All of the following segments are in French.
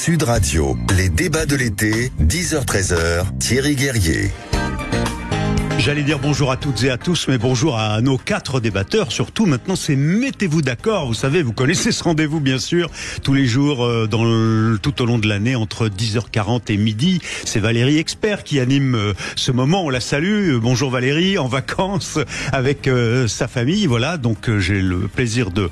Sud Radio, les débats de l'été, 10h-13h, Thierry Guerrier. J'allais dire bonjour à toutes et à tous, mais bonjour à nos 4 débatteurs. Surtout, maintenant, c'est Mettez-vous d'accord. Vous savez, vous connaissez ce rendez-vous, bien sûr, tous les jours, tout au long de l'année, entre 10h40 et midi. C'est Valérie Expert qui anime ce moment. On la salue. Bonjour Valérie, en vacances avec sa famille. Voilà, donc j'ai le plaisir de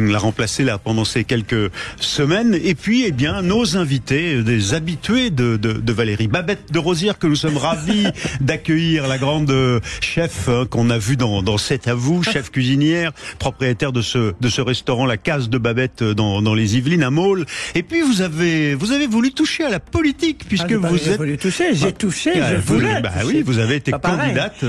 la remplacer là pendant ces quelques semaines. Et puis, eh bien, nos invités, des habitués de Valérie. Babette de Rosière, que nous sommes ravis d'accueillir, la grande chef qu'on a vue dans C'est à vous, chef cuisinière, propriétaire de ce restaurant La Case de Babette dans les Yvelines à Maule. Et puis vous avez voulu toucher à la politique puisque vous êtes voulu toucher, j'ai touché, je voulais. Bah oui, vous avez été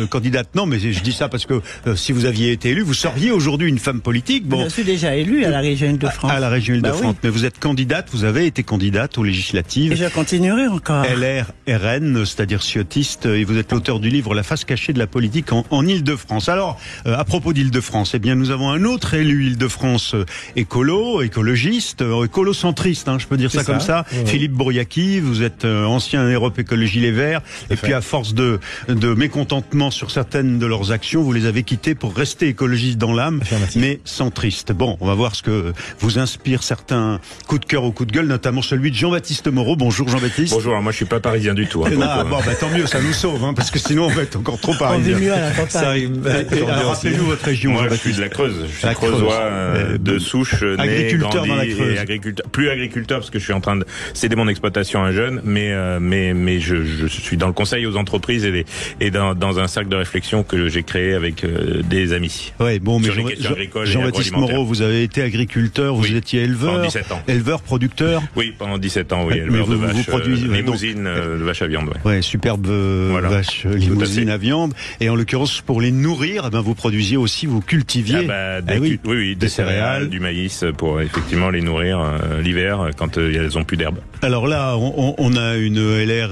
candidate. Non, mais je dis ça parce que si vous aviez été élue, vous seriez aujourd'hui une femme politique. Bon, je suis déjà élue à la région Île-de-France. À la région Île-de-France, mais vous êtes candidate, vous avez été candidate aux législatives. Et je continuerai encore. LR, RN, c'est-à-dire sciotiste, et vous êtes l'auteur du livre La face cachée de la politique en Île-de-France. Alors, à propos d'Île-de-France, eh bien, nous avons un autre élu Île-de-France écologiste, écolo-centriste, je peux dire ça comme ça. Ouais. Philippe Bouriaki, vous êtes ancien Europe Écologie Les Verts, et puis à force de mécontentement sur certaines de leurs actions, vous les avez quittées pour rester écologiste dans l'âme, mais centriste. Bon, on va voir ce que vous inspire certains coups de cœur ou coups de gueule, notamment celui de Jean-Baptiste Moreau. Bonjour Jean-Baptiste. Bonjour, moi je suis pas parisien du tout. Tant mieux, ça nous sauve, parce que sinon on va être encore trop parisien. On vit mieux à la campagne. Rappelez-nous votre région. Moi je suis de la Creuse, je suis creusois de souche, né, grandi, et agriculteur, plus agriculteur parce que je suis en train de céder mon exploitation à un jeune, mais je suis dans le conseil aux entreprises et dans un cercle de réflexion que j'ai créé avec des amis. Ouais, bon, mais Jean-Baptiste Moreau, vous avez été agriculteur, vous étiez éleveur, pendant 17 ans. Éleveur, producteur. Oui, pendant 17 ans, oui, éleveur de vaches, limousine de vaches à viande. Ouais, superbe vache limousine à viande. Et en l'occurrence, pour les nourrir, vous produisiez aussi, vous cultiviez des céréales, du maïs pour effectivement les nourrir l'hiver quand elles ont plus d'herbe. Alors là, on a une LR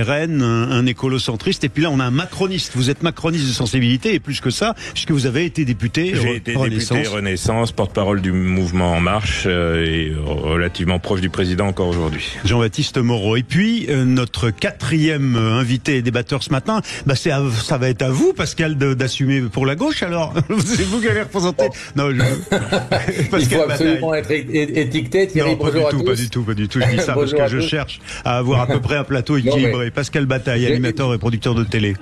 RN, un écolo-centriste, et puis là on a un macroniste. Vous êtes macroniste de sensibilité, et plus que ça, puisque vous avez été député. J'ai été député Renaissance, porte-parole du mouvement En Marche, et relativement proche du président encore aujourd'hui. Jean-Baptiste Moreau. Et puis notre 4e invité et débatteur ce matin, ça va être à vous, Pascal, d'assumer pour la gauche. Alors, c'est vous qui allez représenter. Non, il faut absolument être étiqueté. Thierry, bonjour à tous. Pas du tout. Je dis ça parce que je cherche à avoir à peu près un plateau équilibré. Pascal Bataille, animateur et producteur de télé.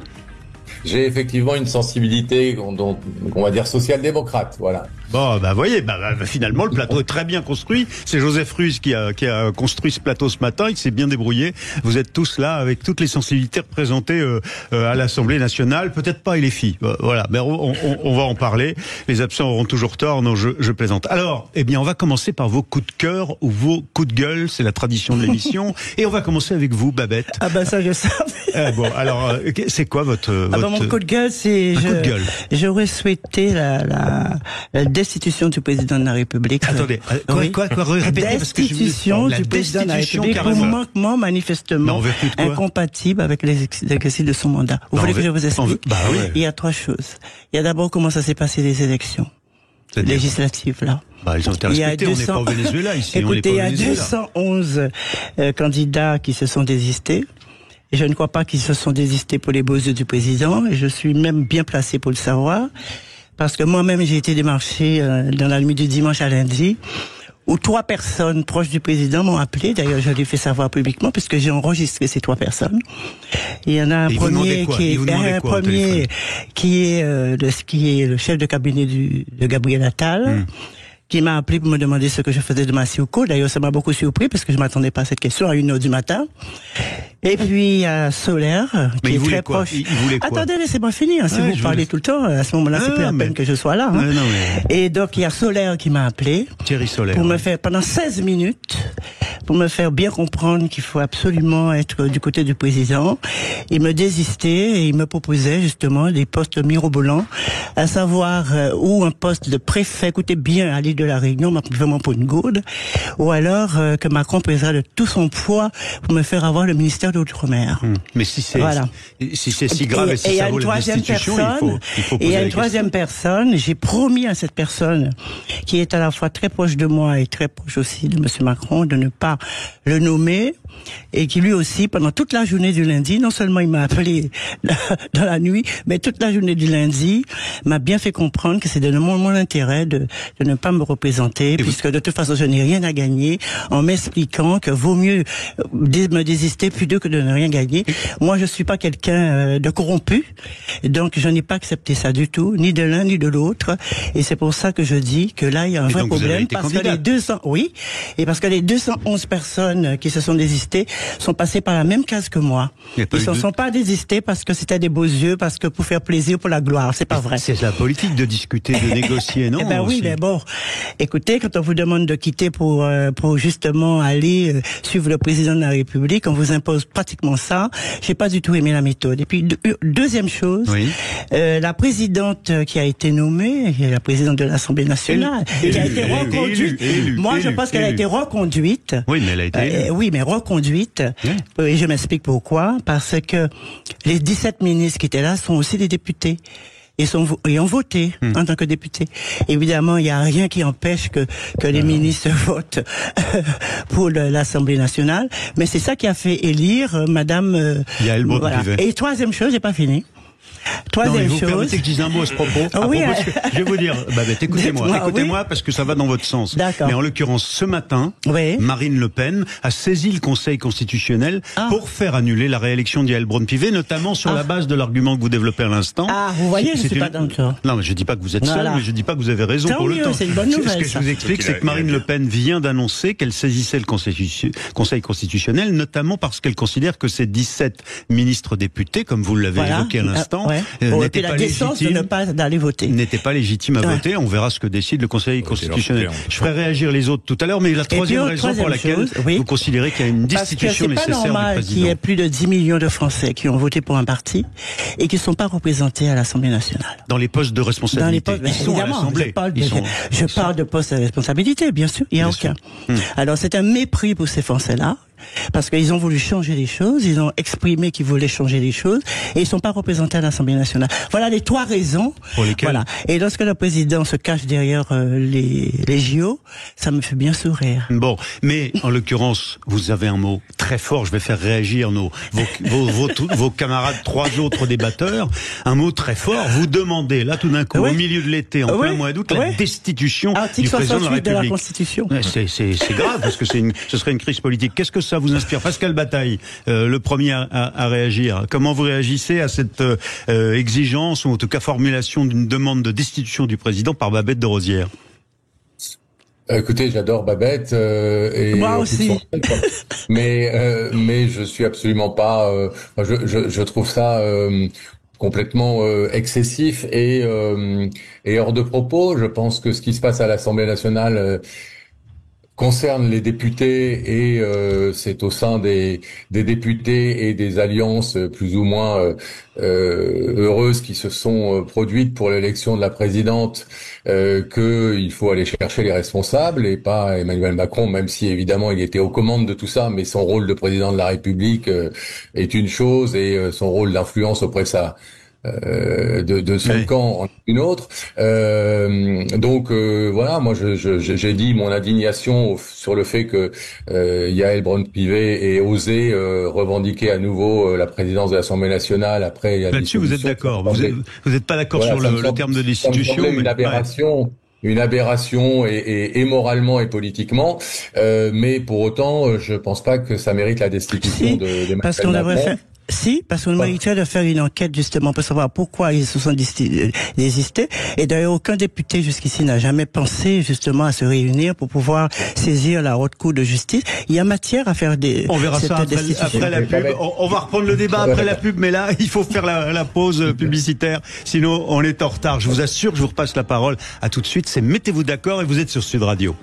J'ai effectivement une sensibilité, on va dire, social-démocrate, voilà. Bon, voyez, finalement, le plateau est très bien construit. C'est Joseph Ruiz qui a construit ce plateau ce matin. Il s'est bien débrouillé. Vous êtes tous là avec toutes les sensibilités représentées à l'Assemblée nationale. Peut-être pas les filles. Voilà, mais on va en parler. Les absents auront toujours tort. Non, je plaisante. Alors, eh bien, on va commencer par vos coups de cœur ou vos coups de gueule. C'est la tradition de l'émission. Et on va commencer avec vous, Babette. Ah ça, je savais. Bon, alors, c'est quoi votre mon coup de gueule, c'est j'aurais souhaité la destitution du président de la République. Attendez, quoi répétez, destitution du président de la République pour manquement manifestement incompatible avec l'exercice de son mandat. Vous voulez que je vous explique? Oui. Il y a 3 choses. Il y a d'abord comment ça s'est passé les élections législatives là. Ils ont été respectés, on n'est pas au Venezuela ici. Écoutez, il y a 211 candidats qui se sont désistés. Et je ne crois pas qu'ils se sont désistés pour les beaux yeux du président. Et je suis même bien placé pour le savoir. Parce que moi-même, j'ai été démarché dans la nuit du dimanche à lundi, où 3 personnes proches du président m'ont appelé. D'ailleurs, je l'ai fait savoir publiquement, puisque j'ai enregistré ces 3 personnes. Il y en a un premier qui est le chef de cabinet de Gabriel Attal. Qui m'a appelé pour me demander ce que je faisais de ma Siouko. D'ailleurs, ça m'a beaucoup surpris parce que je m'attendais pas à cette question à 1h du matin. Et puis, il y a Solaire, qui est très proche. Il voulait quoi? Attendez, laissez-moi finir. Si vous parlez tout le temps, à ce moment-là, c'est plus la peine que je sois là. Et donc, il y a Solaire qui m'a appelé. Thierry Solaire. Pour me faire, pendant 16 minutes, pour me faire bien comprendre qu'il faut absolument être du côté du président. Il me désistait et il me proposait justement des postes mirobolants, à savoir, ou un poste de préfet, écoutez bien, à l'île de la Réunion, vraiment pour une gourde, ou alors que Macron pèsera de tout son poids pour me faire avoir le ministère de l'Outre-mer. Mais si c'est si grave et si ça vaut la destitution, il faut poser la question. Et il y a une troisième personne, j'ai promis à cette personne, qui est à la fois très proche de moi et très proche aussi de M. Macron, de ne pas le nommer, et qui lui aussi, pendant toute la journée du lundi, non seulement il m'a appelé dans la nuit, mais toute la journée du lundi, m'a bien fait comprendre que c'est de mon intérêt de ne pas me représenter, puisque de toute façon je n'ai rien à gagner, en m'expliquant que vaut mieux me désister plutôt que de ne rien gagner. Moi, je suis pas quelqu'un de corrompu, donc je n'ai pas accepté ça du tout, ni de l'un ni de l'autre, et c'est pour ça que je dis que là il y a un vrai problème, parce que parce que les 211 personnes qui se sont désistées sont passées par la même case que moi. Ils ne sont pas désistés parce que c'était des beaux yeux, parce que pour faire plaisir, pour la gloire, c'est pas vrai. C'est la politique de discuter, de négocier, non? Oui, mais bon, écoutez, quand on vous demande de quitter pour justement aller suivre le président de la République, on vous impose pratiquement ça. J'ai pas du tout aimé la méthode. Et puis deuxième chose, la présidente qui a été nommée, la présidente de l'Assemblée nationale, qui a été reconduite. Moi, je pense qu'elle a été reconduite. Oui, mais elle a été élue. Oui, mais reconduite. Et je m'explique pourquoi. Parce que les 17 ministres qui étaient là sont aussi des députés. Et ont voté en tant que députés. Évidemment, il n'y a rien qui empêche que les ministres votent pour l'Assemblée nationale, mais c'est ça qui a fait élire Madame Yael Braun-Pivet. Et troisième chose, j'ai pas fini. Troisième chose. Vous permettez que je dise un mot à ce propos. Je vais vous dire, Babette, écoutez-moi, parce que ça va dans votre sens. D'accord. Mais en l'occurrence, ce matin, Marine Le Pen a saisi le Conseil constitutionnel pour faire annuler la réélection d'Yael Braun-Pivet, notamment sur la base de l'argument que vous développez à l'instant. Vous voyez, je suis pas dans le temps. Non, mais je dis pas que vous êtes seul, mais je dis pas que vous avez raison pour le temps. C'est une bonne nouvelle. Ce que je vous explique, c'est que Marine Le Pen vient d'annoncer qu'elle saisissait le Conseil constitutionnel, notamment parce qu'elle considère que ces 17 ministres députés, comme vous l'avez évoqué à l'instant, n'était pas légitime, d'aller voter. N'était pas légitime à voter. On verra ce que décide le Conseil constitutionnel. Je ferai réagir les autres tout à l'heure, mais la troisième raison pour laquelle vous considérez qu'il y a une destitution nécessaire du président. C'est pas normal qu'il y ait plus de 10 millions de Français qui ont voté pour un parti et qui ne sont pas représentés à l'Assemblée nationale. Dans les postes de responsabilité. Ils sont à l'Assemblée. Je parle de postes de responsabilité, bien sûr. Il n'y a aucun. Alors c'est un mépris pour ces Français-là. Parce qu'ils ont voulu changer les choses, ils ont exprimé qu'ils voulaient changer les choses, et ils sont pas représentés à l'Assemblée nationale. Voilà les trois raisons. Pour lesquelles. Voilà. Et lorsque le président se cache derrière les JO, ça me fait bien sourire. Bon, mais en l'occurrence, vous avez un mot très fort. Je vais faire réagir vos camarades, trois autres débatteurs. Un mot très fort. Vous demandez là tout d'un coup, au milieu de l'été, en plein mois d'août, la destitution du président de la République. De la Constitution. C'est grave parce que ce serait une crise politique. Qu'est-ce que ça vous inspire? Pascal Bataille, le premier à réagir. Comment vous réagissez à cette exigence, ou en tout cas formulation d'une demande de destitution du président par Babette de Rosière? Écoutez, j'adore Babette et moi aussi. Mais je suis absolument pas. Je trouve ça complètement excessif et hors de propos. Je pense que ce qui se passe à l'Assemblée nationale concerne les députés et c'est au sein des députés et des alliances plus ou moins heureuses qui se sont produites pour l'élection de la présidente qu'il faut aller chercher les responsables et pas Emmanuel Macron, même si évidemment il était aux commandes de tout ça, mais son rôle de président de la République est une chose et son rôle d'influence auprès de son camp en une autre. Donc voilà, moi j'ai dit mon indignation sur le fait que Yael Braun-Pivet ait osé revendiquer à nouveau la présidence de l'Assemblée nationale après. Là-dessus, vous êtes d'accord? Vous n'êtes pas d'accord sur le terme de destitution? Ça me semblait une aberration et moralement et politiquement, mais pour autant, je pense pas que ça mérite la destitution de parce qu'on devrait faire. Si, parce qu'on mériterait de faire une enquête justement pour savoir pourquoi ils se sont désistés. Et d'ailleurs, aucun député jusqu'ici n'a jamais pensé justement à se réunir pour pouvoir saisir la haute cour de justice. Il y a matière à faire On verra ça après la pub. On va reprendre le débat après la pub, mais là, il faut faire la pause publicitaire. Sinon, on est en retard. Je vous assure, je vous repasse la parole. À tout de suite. C'est Mettez-vous d'accord et vous êtes sur Sud Radio.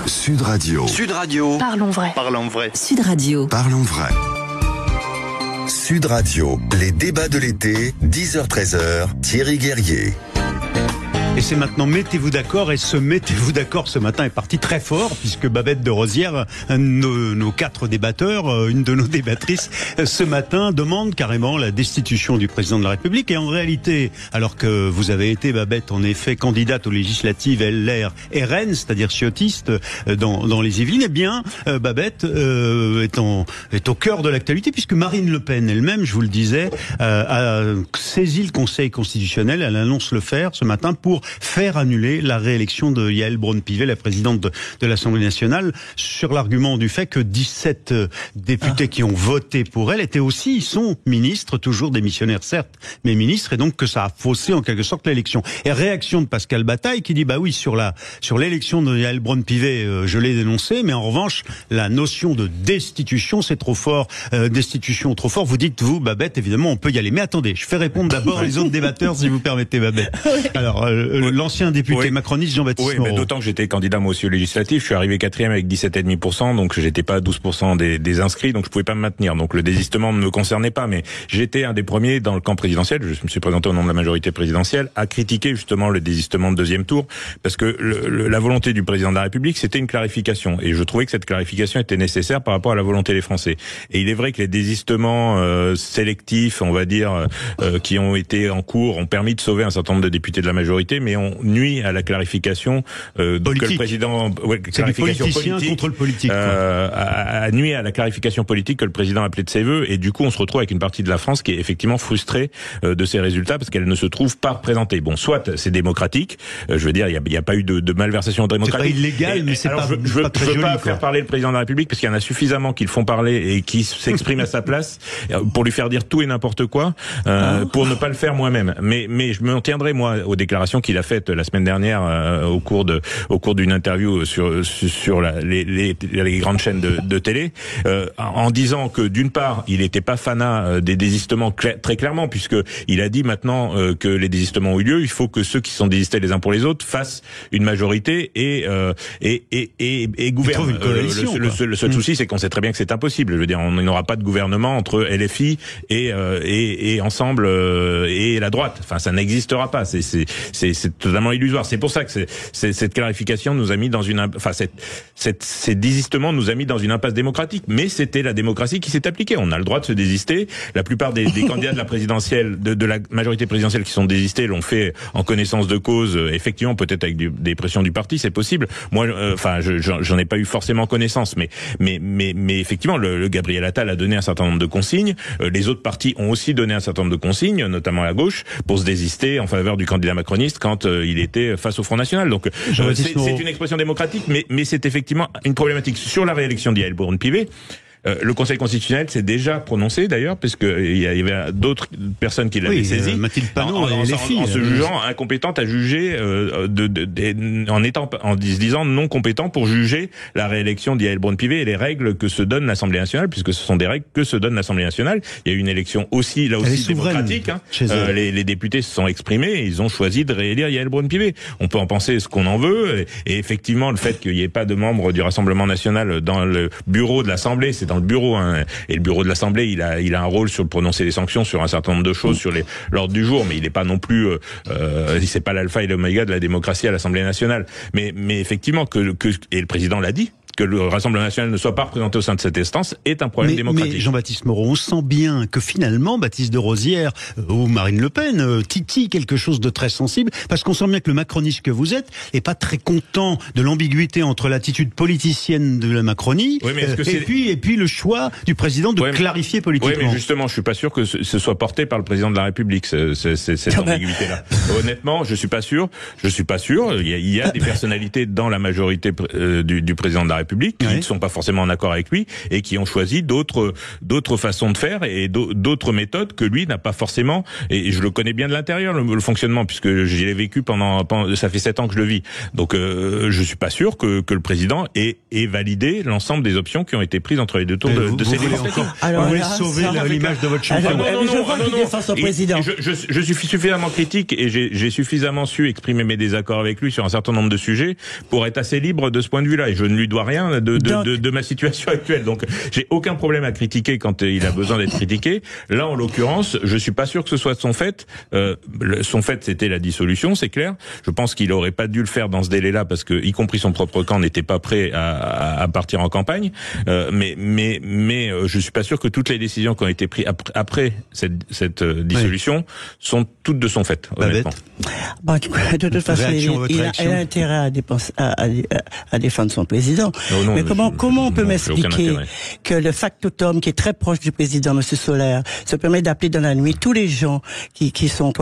Sud Radio. Sud Radio. Parlons vrai. Parlons vrai. Sud Radio. Parlons vrai. Sud Radio, les débats de l'été, 10h-13h, Thierry Guerrier. Et c'est maintenant mettez-vous d'accord, et ce mettez-vous d'accord ce matin est parti très fort, puisque Babette de Rosière, un de nos 4 débatteurs, une de nos débattrices, ce matin demande carrément la destitution du président de la République. Et en réalité, alors que vous avez été, Babette, en effet, candidate aux législatives LR RN, c'est-à-dire ciotiste, dans les Yvelines, eh bien, Babette est au cœur de l'actualité, puisque Marine Le Pen elle-même, je vous le disais, a saisi le Conseil constitutionnel, elle annonce le faire ce matin pour faire annuler la réélection de Yaël Braun-Pivet, la présidente de l'Assemblée nationale, sur l'argument du fait que 17 députés qui ont voté pour elle étaient aussi, ils sont ministres, toujours démissionnaires certes, mais ministres, et donc que ça a faussé en quelque sorte l'élection. Et réaction de Pascal Bataille qui dit bah oui, sur l'élection de Yaël Braun-Pivet, je l'ai dénoncé, mais en revanche, la notion de destitution, c'est trop fort, destitution trop fort. Vous dites, vous, Babette, évidemment, on peut y aller. Mais attendez, je fais répondre d'abord les autres débatteurs, si vous permettez, Babette. Alors, l'ancien député macroniste Jean-Baptiste Moreau. Oui, mais d'autant que j'étais candidat moi aussi aux législatives, je suis arrivé 4e avec 17,5%, donc j'étais pas à 12% des inscrits, donc je pouvais pas me maintenir. Donc le désistement ne me concernait pas, mais j'étais un des premiers dans le camp présidentiel, je me suis présenté au nom de la majorité présidentielle, à critiquer justement le désistement de deuxième tour, parce que la volonté du président de la République, c'était une clarification, et je trouvais que cette clarification était nécessaire par rapport à la volonté des Français. Et il est vrai que les désistements sélectifs, on va dire, qui ont été en cours, ont permis de sauver un certain nombre de députés de la majorité, mais on nuit à la clarification que le président, c'est du politicien contre le politique, a nuit à la clarification politique que le président appelait de ses vœux, et du coup on se retrouve avec une partie de la France qui est effectivement frustrée de ces résultats parce qu'elle ne se trouve pas représentée. Bon, soit c'est démocratique, je veux dire, il y a pas eu de malversation démocratique. C'est pas illégal, mais c'est pas. Je veux pas faire parler le président de la République parce qu'il y en a suffisamment qui le font parler et qui s'expriment à sa place pour lui faire dire tout et n'importe quoi, pour ne pas le faire moi-même. Mais je m'en tiendrai moi aux déclarations qu'il a faites la semaine dernière au cours d'une interview sur les grandes chaînes de télé, en disant que d'une part il n'était pas fanat des désistements très clairement, puisque il a dit maintenant que les désistements ont eu lieu, il faut que ceux qui sont désistés les uns pour les autres fassent une majorité et gouvernent. Le seul souci, c'est qu'on sait très bien que c'est impossible. Je veux dire, on n'aura pas de gouvernement entre LFI et Ensemble et la droite. Enfin, ça n'existera pas. C'est totalement illusoire. C'est pour ça que cette clarification nous a mis dans une, enfin, ces désistements nous a mis dans une impasse démocratique. Mais c'était la démocratie qui s'est appliquée. On a le droit de se désister. La plupart des candidats de la présidentielle, de la majorité présidentielle qui sont désistés l'ont fait en connaissance de cause. Effectivement, peut-être avec des pressions du parti, c'est possible. Moi, enfin, j'en ai pas eu forcément connaissance, mais effectivement, le Gabriel Attal a donné un certain nombre de consignes. Les autres partis ont aussi donné un certain nombre de consignes, notamment la gauche, pour se désister en faveur du candidat macroniste quand il était face au Front National. Donc, c'est une expression démocratique, mais c'est effectivement une problématique sur la réélection d'Yaël Braun-Pivet. Le Conseil constitutionnel s'est déjà prononcé d'ailleurs, parce qu'il y avait d'autres personnes qui l'avaient saisi, Mathilde Panot en se jugeant incompétente à juger, en se disant non compétent pour juger la réélection d'Yaël Braun-Pivet et les règles que se donne l'Assemblée nationale, puisque ce sont des règles que se donne l'Assemblée nationale. Il y a eu une élection aussi, là aussi démocratique. Les députés se sont exprimés et ils ont choisi de réélire Yaël Braun-Pivet. On peut en penser ce qu'on en veut, et effectivement, le fait qu'il n'y ait pas de membres du Rassemblement national dans le bureau de l'Assemblée, c'est dans le bureau, hein. Et le bureau de l'Assemblée, il a un rôle sur prononcer des sanctions sur un certain nombre de choses sur l'ordre du jour, mais il n'est pas non plus, c'est pas l'alpha et l'oméga de la démocratie à l'Assemblée nationale. Mais effectivement et le président l'a dit, que le Rassemblement national ne soit pas représenté au sein de cette instance est un problème démocratique. Mais Jean-Baptiste Moreau, on sent bien que finalement, Baptiste de Rosière ou Marine Le Pen titillent quelque chose de très sensible, parce qu'on sent bien que le macroniste que vous êtes est pas très content de l'ambiguïté entre l'attitude politicienne de la Macronie et puis le choix du président de clarifier politiquement. Oui, mais justement, je suis pas sûr que ce soit porté par le président de la République, cette ambiguïté-là. Honnêtement, je suis pas sûr. Il y a des personnalités dans la majorité du président de la République qui ne sont pas forcément en accord avec lui et qui ont choisi d'autres façons de faire et d'autres méthodes que lui n'a pas forcément. Et je le connais bien de l'intérieur, le fonctionnement, puisque j'y ai vécu pendant ça fait 7 ans que je le vis. Donc je suis pas sûr que le président ait validé l'ensemble des options qui ont été prises entre les deux tours de ces législatives. Vous voulez sauver l'image de votre champion. Je suis suffisamment critique et j'ai suffisamment su exprimer mes désaccords avec lui sur un certain nombre de sujets pour être assez libre de ce point de vue-là. Et je ne lui dois rien. rien de ma situation actuelle. Donc, j'ai aucun problème à critiquer quand il a besoin d'être critiqué. Là, en l'occurrence, je suis pas sûr que ce soit son fait. Son fait, c'était la dissolution, c'est clair. Je pense qu'il aurait pas dû le faire dans ce délai-là parce que, y compris son propre camp, n'était pas prêt à partir en campagne. Mais je suis pas sûr que toutes les décisions qui ont été prises après cette dissolution sont toutes de son fait, honnêtement. Bon, de toute façon, il a intérêt à défendre son président. Non, mais comment on peut m'expliquer que le factotum qui est très proche du président, M. Solaire, se permet d'appeler dans la nuit tous les gens qui sont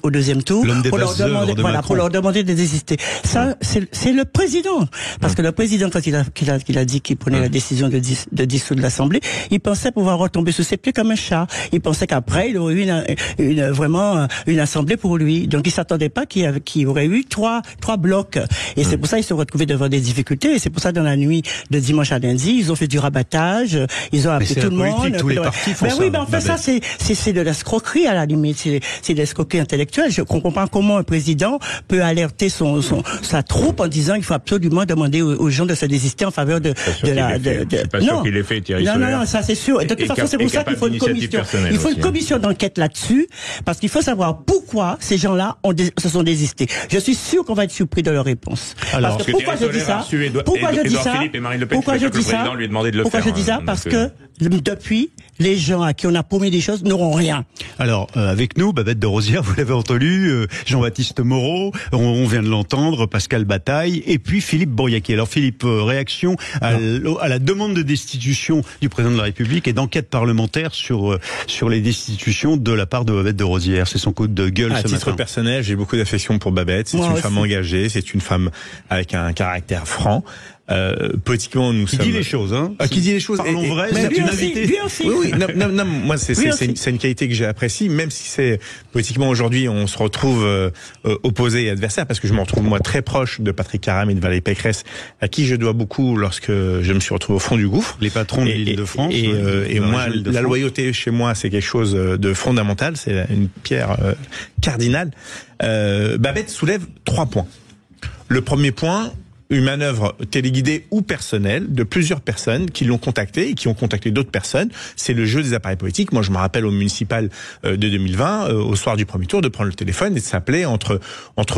au deuxième tour pour leur demander de désister. Ça, c'est le président. Parce que le président, quand il a dit qu'il prenait la décision de dissoudre l'Assemblée, il pensait pouvoir retomber sous ses pieds comme un chat. Il pensait qu'après, il aurait eu vraiment une assemblée pour lui. Donc, il s'attendait pas qu'il y aurait eu trois blocs. Et c'est pour ça qu'ils se retrouvaient devant des difficultés. Et c'est pour ça, dans la nuit de dimanche à lundi, ils ont fait du rabattage. Ils ont appelé tout le monde. Tous les partis font ça. Oui, en fait, ça, c'est de l'escroquerie à la limite. C'est de l'escroquerie intellectuelle. Je comprends pas comment un président peut alerter sa troupe en disant qu'il faut absolument demander aux gens de se désister en faveur de la. Je suis pas sûr qu'il l'ait fait, Thierry Solaire. Non, ça c'est sûr. Et de toute façon, c'est pour ça qu'il faut une commission. Il faut une commission d'enquête là-dessus, parce qu'il faut savoir pourquoi ces gens-là se sont désistés. Je suis sûr qu'on va être surpris de leur réponse. Alors, parce que pourquoi je dis ça? Pourquoi je dis ça? Pourquoi je dis ça? Pourquoi je dis ça? Parce que depuis, les gens à qui on a promis des choses n'auront rien. Alors, avec nous, Babette de Rosière, vous l'avez entendu, Jean-Baptiste Moreau, on vient de l'entendre, Pascal Bataille, et puis Philippe Bourriaquet. Alors Philippe, réaction à la demande de destitution du président de la République et d'enquête parlementaire sur les destitutions de la part de Babette de Rosière. C'est son coup de gueule ce matin. À titre personnel, j'ai beaucoup d'affection pour Babette. C'est une femme engagée, c'est une femme avec un caractère franc. Politiquement, nous sommes... Qui dit les choses, hein. Qui dit les choses. Parlons vrai, c'est une invitée. Oui, non, moi, c'est une qualité que j'apprécie, même si c'est, politiquement, aujourd'hui, on se retrouve, opposés et adversaires, parce que je me retrouve, moi, très proche de Patrick Caram et de Valérie Pécresse, à qui je dois beaucoup lorsque je me suis retrouvé au fond du gouffre. Les patrons de l'Île-de-France. Et moi, la loyauté chez moi, c'est quelque chose de fondamental, c'est une pierre cardinale. Babette soulève 3 points. Le premier point, une manœuvre téléguidée ou personnelle de plusieurs personnes qui l'ont contacté et qui ont contacté d'autres personnes. C'est le jeu des appareils politiques. Moi, je me rappelle au municipal de 2020, au soir du premier tour, de prendre le téléphone et de s'appeler entre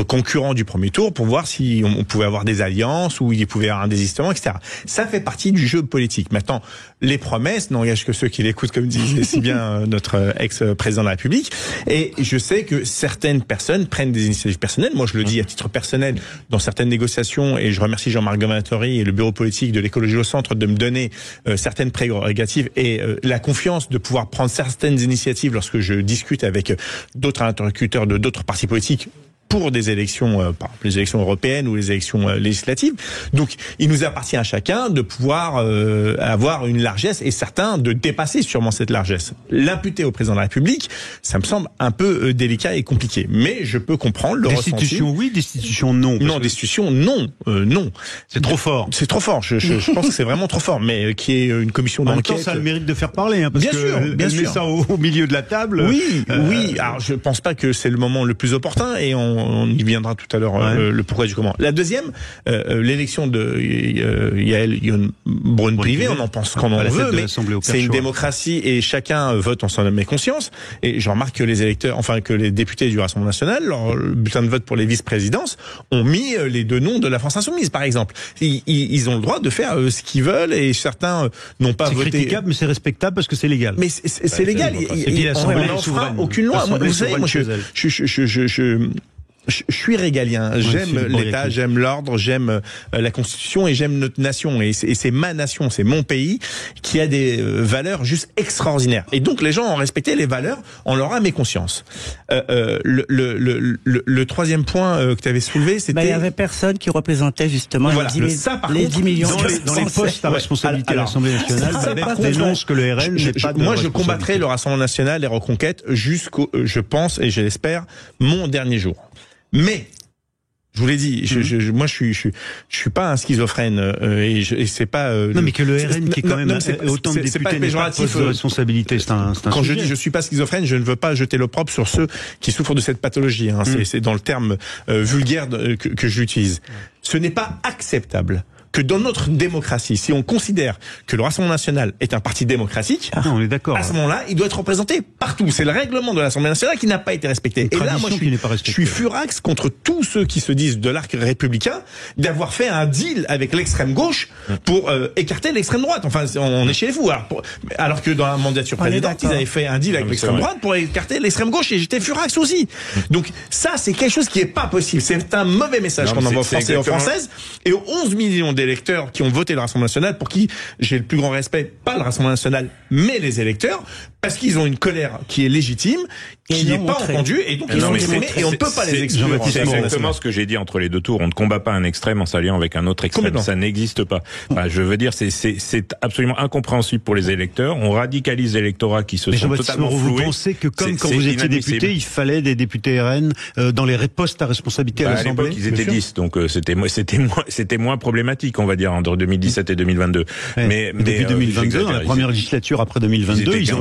concurrents du premier tour pour voir si on pouvait avoir des alliances ou il pouvait y avoir un désistement, etc. Ça fait partie du jeu politique. Maintenant, les promesses n'engagent que ceux qui l'écoutent, comme disait si bien notre ex-président de la République. Et je sais que certaines personnes prennent des initiatives personnelles. Moi, je le dis à titre personnel dans certaines négociations, et je remercie Jean-Marc Gomatori et le bureau politique de l'écologie au centre de me donner certaines prérogatives et la confiance de pouvoir prendre certaines initiatives lorsque je discute avec d'autres interlocuteurs de d'autres partis politiques pour des élections, par exemple les élections européennes ou les élections législatives. Donc, il nous appartient à chacun de pouvoir avoir une largesse et certains de dépasser sûrement cette largesse. L'imputer au président de la République, ça me semble un peu délicat et compliqué. Mais je peux comprendre le ressenti. Destitution oui, destitution non. Non, destitution non, non. C'est trop fort. C'est trop fort. Je pense que c'est vraiment trop fort. Mais qui est une commission d'enquête. En même temps, ça a le mérite de faire parler, hein, parce bien sûr. Ça au milieu de la table. Oui, oui. Alors, je pense pas que c'est le moment le plus opportun et on y viendra tout à l'heure, le pourquoi du comment. La deuxième, l'élection de Yael Braun-Pivet, on en pense qu'on en veut, mais c'est une démocratie et chacun vote en son âme et conscience. Et je remarque que les électeurs, enfin que les députés du Rassemblement national, leur bulletin de vote pour les vice-présidences, ont mis les 2 noms de la France Insoumise, par exemple. Ils ont le droit de faire ce qu'ils veulent et certains n'ont pas voté. C'est critiquable, mais c'est respectable parce que c'est légal. Mais c'est légal. Et puis l'Assemblée on n'en fera aucune loi. Moi, vous savez, moi, je suis régalien, j'aime l'État, j'aime l'ordre, j'aime la Constitution et j'aime notre nation. Et c'est ma nation, c'est mon pays qui a des valeurs juste extraordinaires. Et donc les gens ont respecté les valeurs, on leur a mis conscience. Le troisième point que tu avais soulevé, c'était... il y avait personne qui représentait justement les 10 millions dans les postes à responsabilité à l'Assemblée nationale. Babette dénonce que le RN n'est pas de Moi, je combattrai le Rassemblement national et Reconquête jusqu'au, je pense et je l'espère, mon dernier jour. Mais je vous l'ai dit, moi je suis pas un schizophrène et c'est pas. Non, mais que le RN qui est quand même autant de députés n'est pas poste de responsabilité, c'est un. Quand je dis je suis pas schizophrène, je ne veux pas jeter l'opprobre sur ceux qui souffrent de cette pathologie. Hein. C'est dans le terme vulgaire que j'utilise. Ce n'est pas acceptable que dans notre démocratie, si on considère que le Rassemblement national est un parti démocratique, on est d'accord. À ce moment-là, il doit être représenté partout. C'est le règlement de l'Assemblée nationale qui n'a pas été respecté. Et là, moi, je suis furax contre tous ceux qui se disent de l'arc républicain d'avoir fait un deal avec l'extrême gauche pour écarter l'extrême droite. Enfin, on est chez les fous. Alors que dans la mandature précédente, ils avaient fait un deal avec l'extrême droite pour écarter l'extrême gauche, et j'étais furax aussi. Donc ça, c'est quelque chose qui est pas possible. C'est un mauvais message qu'on envoie aux Français et aux Françaises, et aux 11 millions d'électeurs qui ont voté le Rassemblement national, pour qui j'ai le plus grand respect, pas le Rassemblement national, mais les électeurs, parce qu'ils ont une colère qui est légitime, qui n'est pas entendue, et donc ils ont exprimé, et on ne peut pas les exclure. C'est exactement ce que j'ai dit entre les deux tours. On ne combat pas un extrême en s'alliant avec un autre extrême. Ça n'existe pas. Enfin, je veux dire, c'est absolument incompréhensible pour les électeurs. On radicalise l'électorat qui se sont totalement floués. Vous pensez que comme quand vous étiez député, il fallait des députés RN dans les postes à responsabilité à l'Assemblée? À l'époque, ils étaient 10, donc c'était moins problématique, on va dire, entre 2017 et 2022. Mais depuis 2022, dans la première législature après 2022, ils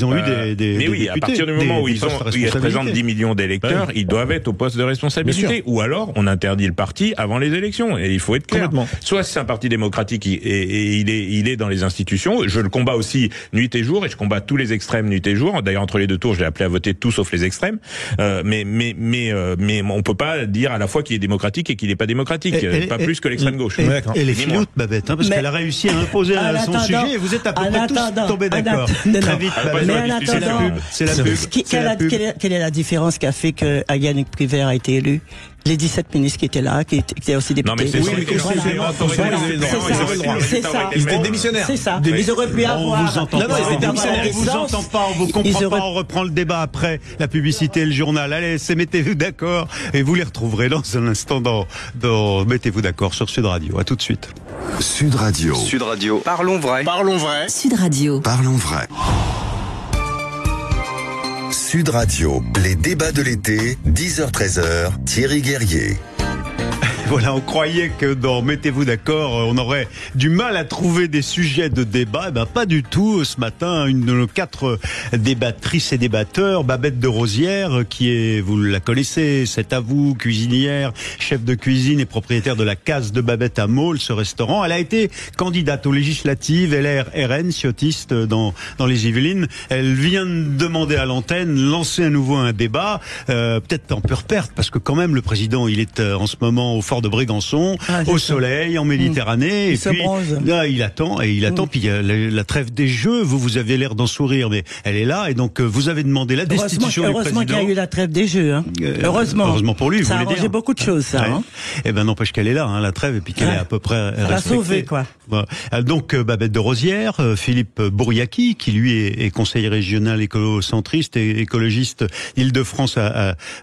ont eu des mais oui, à partir du moment où ils représentent 10 millions d'électeurs, ils doivent être au poste de responsabilité. Ou alors, on interdit le parti avant les élections. Et il faut être clair. Soit c'est un parti démocratique et il est dans les institutions. Je le combats aussi nuit et jour, et je combats tous les extrêmes nuit et jour. D'ailleurs, entre les deux tours, je l'ai appelé à voter tout sauf les extrêmes. Mais on peut pas dire à la fois qu'il est démocratique et qu'il n'est pas démocratique. Pas plus que l'extrême gauche. Et les filoutes, Babette, parce qu'elle a réussi à imposer son sujet, et vous êtes à peu près tous tombés d'accord. Très vite, c'est la pub. Quelle est la différence qui a fait que Yannick Prévert a été élu? Les 17 ministres qui étaient là, qui étaient aussi députés. Non, mais c'est ça. Ils étaient démissionnaires. C'est ça. Ils auraient pu avoir. On vous entend pas, on vous comprend pas, on reprend le débat après la publicité et le journal. Allez, mettez-vous d'accord, et vous les retrouverez dans un instant dans Mettez-vous d'accord sur Sud Radio. À tout de suite. Sud Radio. Sud Radio. Parlons vrai. Parlons vrai. Sud Radio. Parlons vrai. Sud Radio, les débats de l'été, 10h-13h, Thierry Guerrier. Voilà, on croyait que dans Mettez-vous d'accord, on aurait du mal à trouver des sujets de débat. Eh ben, pas du tout. Ce matin, une de nos 4 débattrices et débatteurs, Babette de Rosière, qui est, vous la connaissez, c'est à vous, cuisinière, chef de cuisine et propriétaire de la Case de Babette à Maule, ce restaurant. Elle a été candidate aux législatives LR-RN, ciotiste dans les Yvelines. Elle vient de demander à l'antenne, lancer à nouveau un débat, peut-être en pure perte, parce que quand même, le président, il est en ce moment au Fort de Brégançon, au soleil, en Méditerranée, et puis là, il attend, puis il y a la trêve des Jeux, vous avez l'air d'en sourire, mais elle est là, et donc vous avez demandé la destitution du président. Heureusement qu'il y a eu la trêve des Jeux, hein. Heureusement pour lui, ça a arrangé beaucoup de choses, ça. Hein. Eh ben, n'empêche qu'elle est là, hein, la trêve, et puis qu'elle est à peu près respectée. Elle a sauvé, quoi. Voilà. Donc, Babette de Rosière, Philippe Bouriaki, qui lui est conseiller régional écolo-centriste et écologiste d'Île-de-France,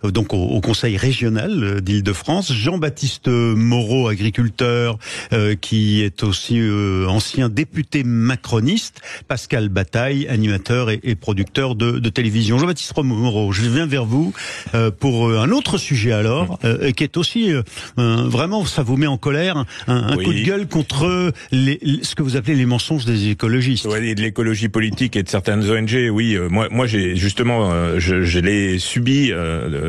donc au conseil régional d'Île-de-France, Jean-Baptiste Moreau, agriculteur, qui est aussi ancien député macroniste, Pascal Bataille, animateur et producteur de télévision. Jean-Baptiste Moreau, je viens vers vous pour un autre sujet alors, qui est aussi vraiment, ça vous met en colère, un coup de gueule contre ce que vous appelez les mensonges des écologistes. Oui, et de l'écologie politique et de certaines ONG, oui. Moi j'ai justement, je l'ai subi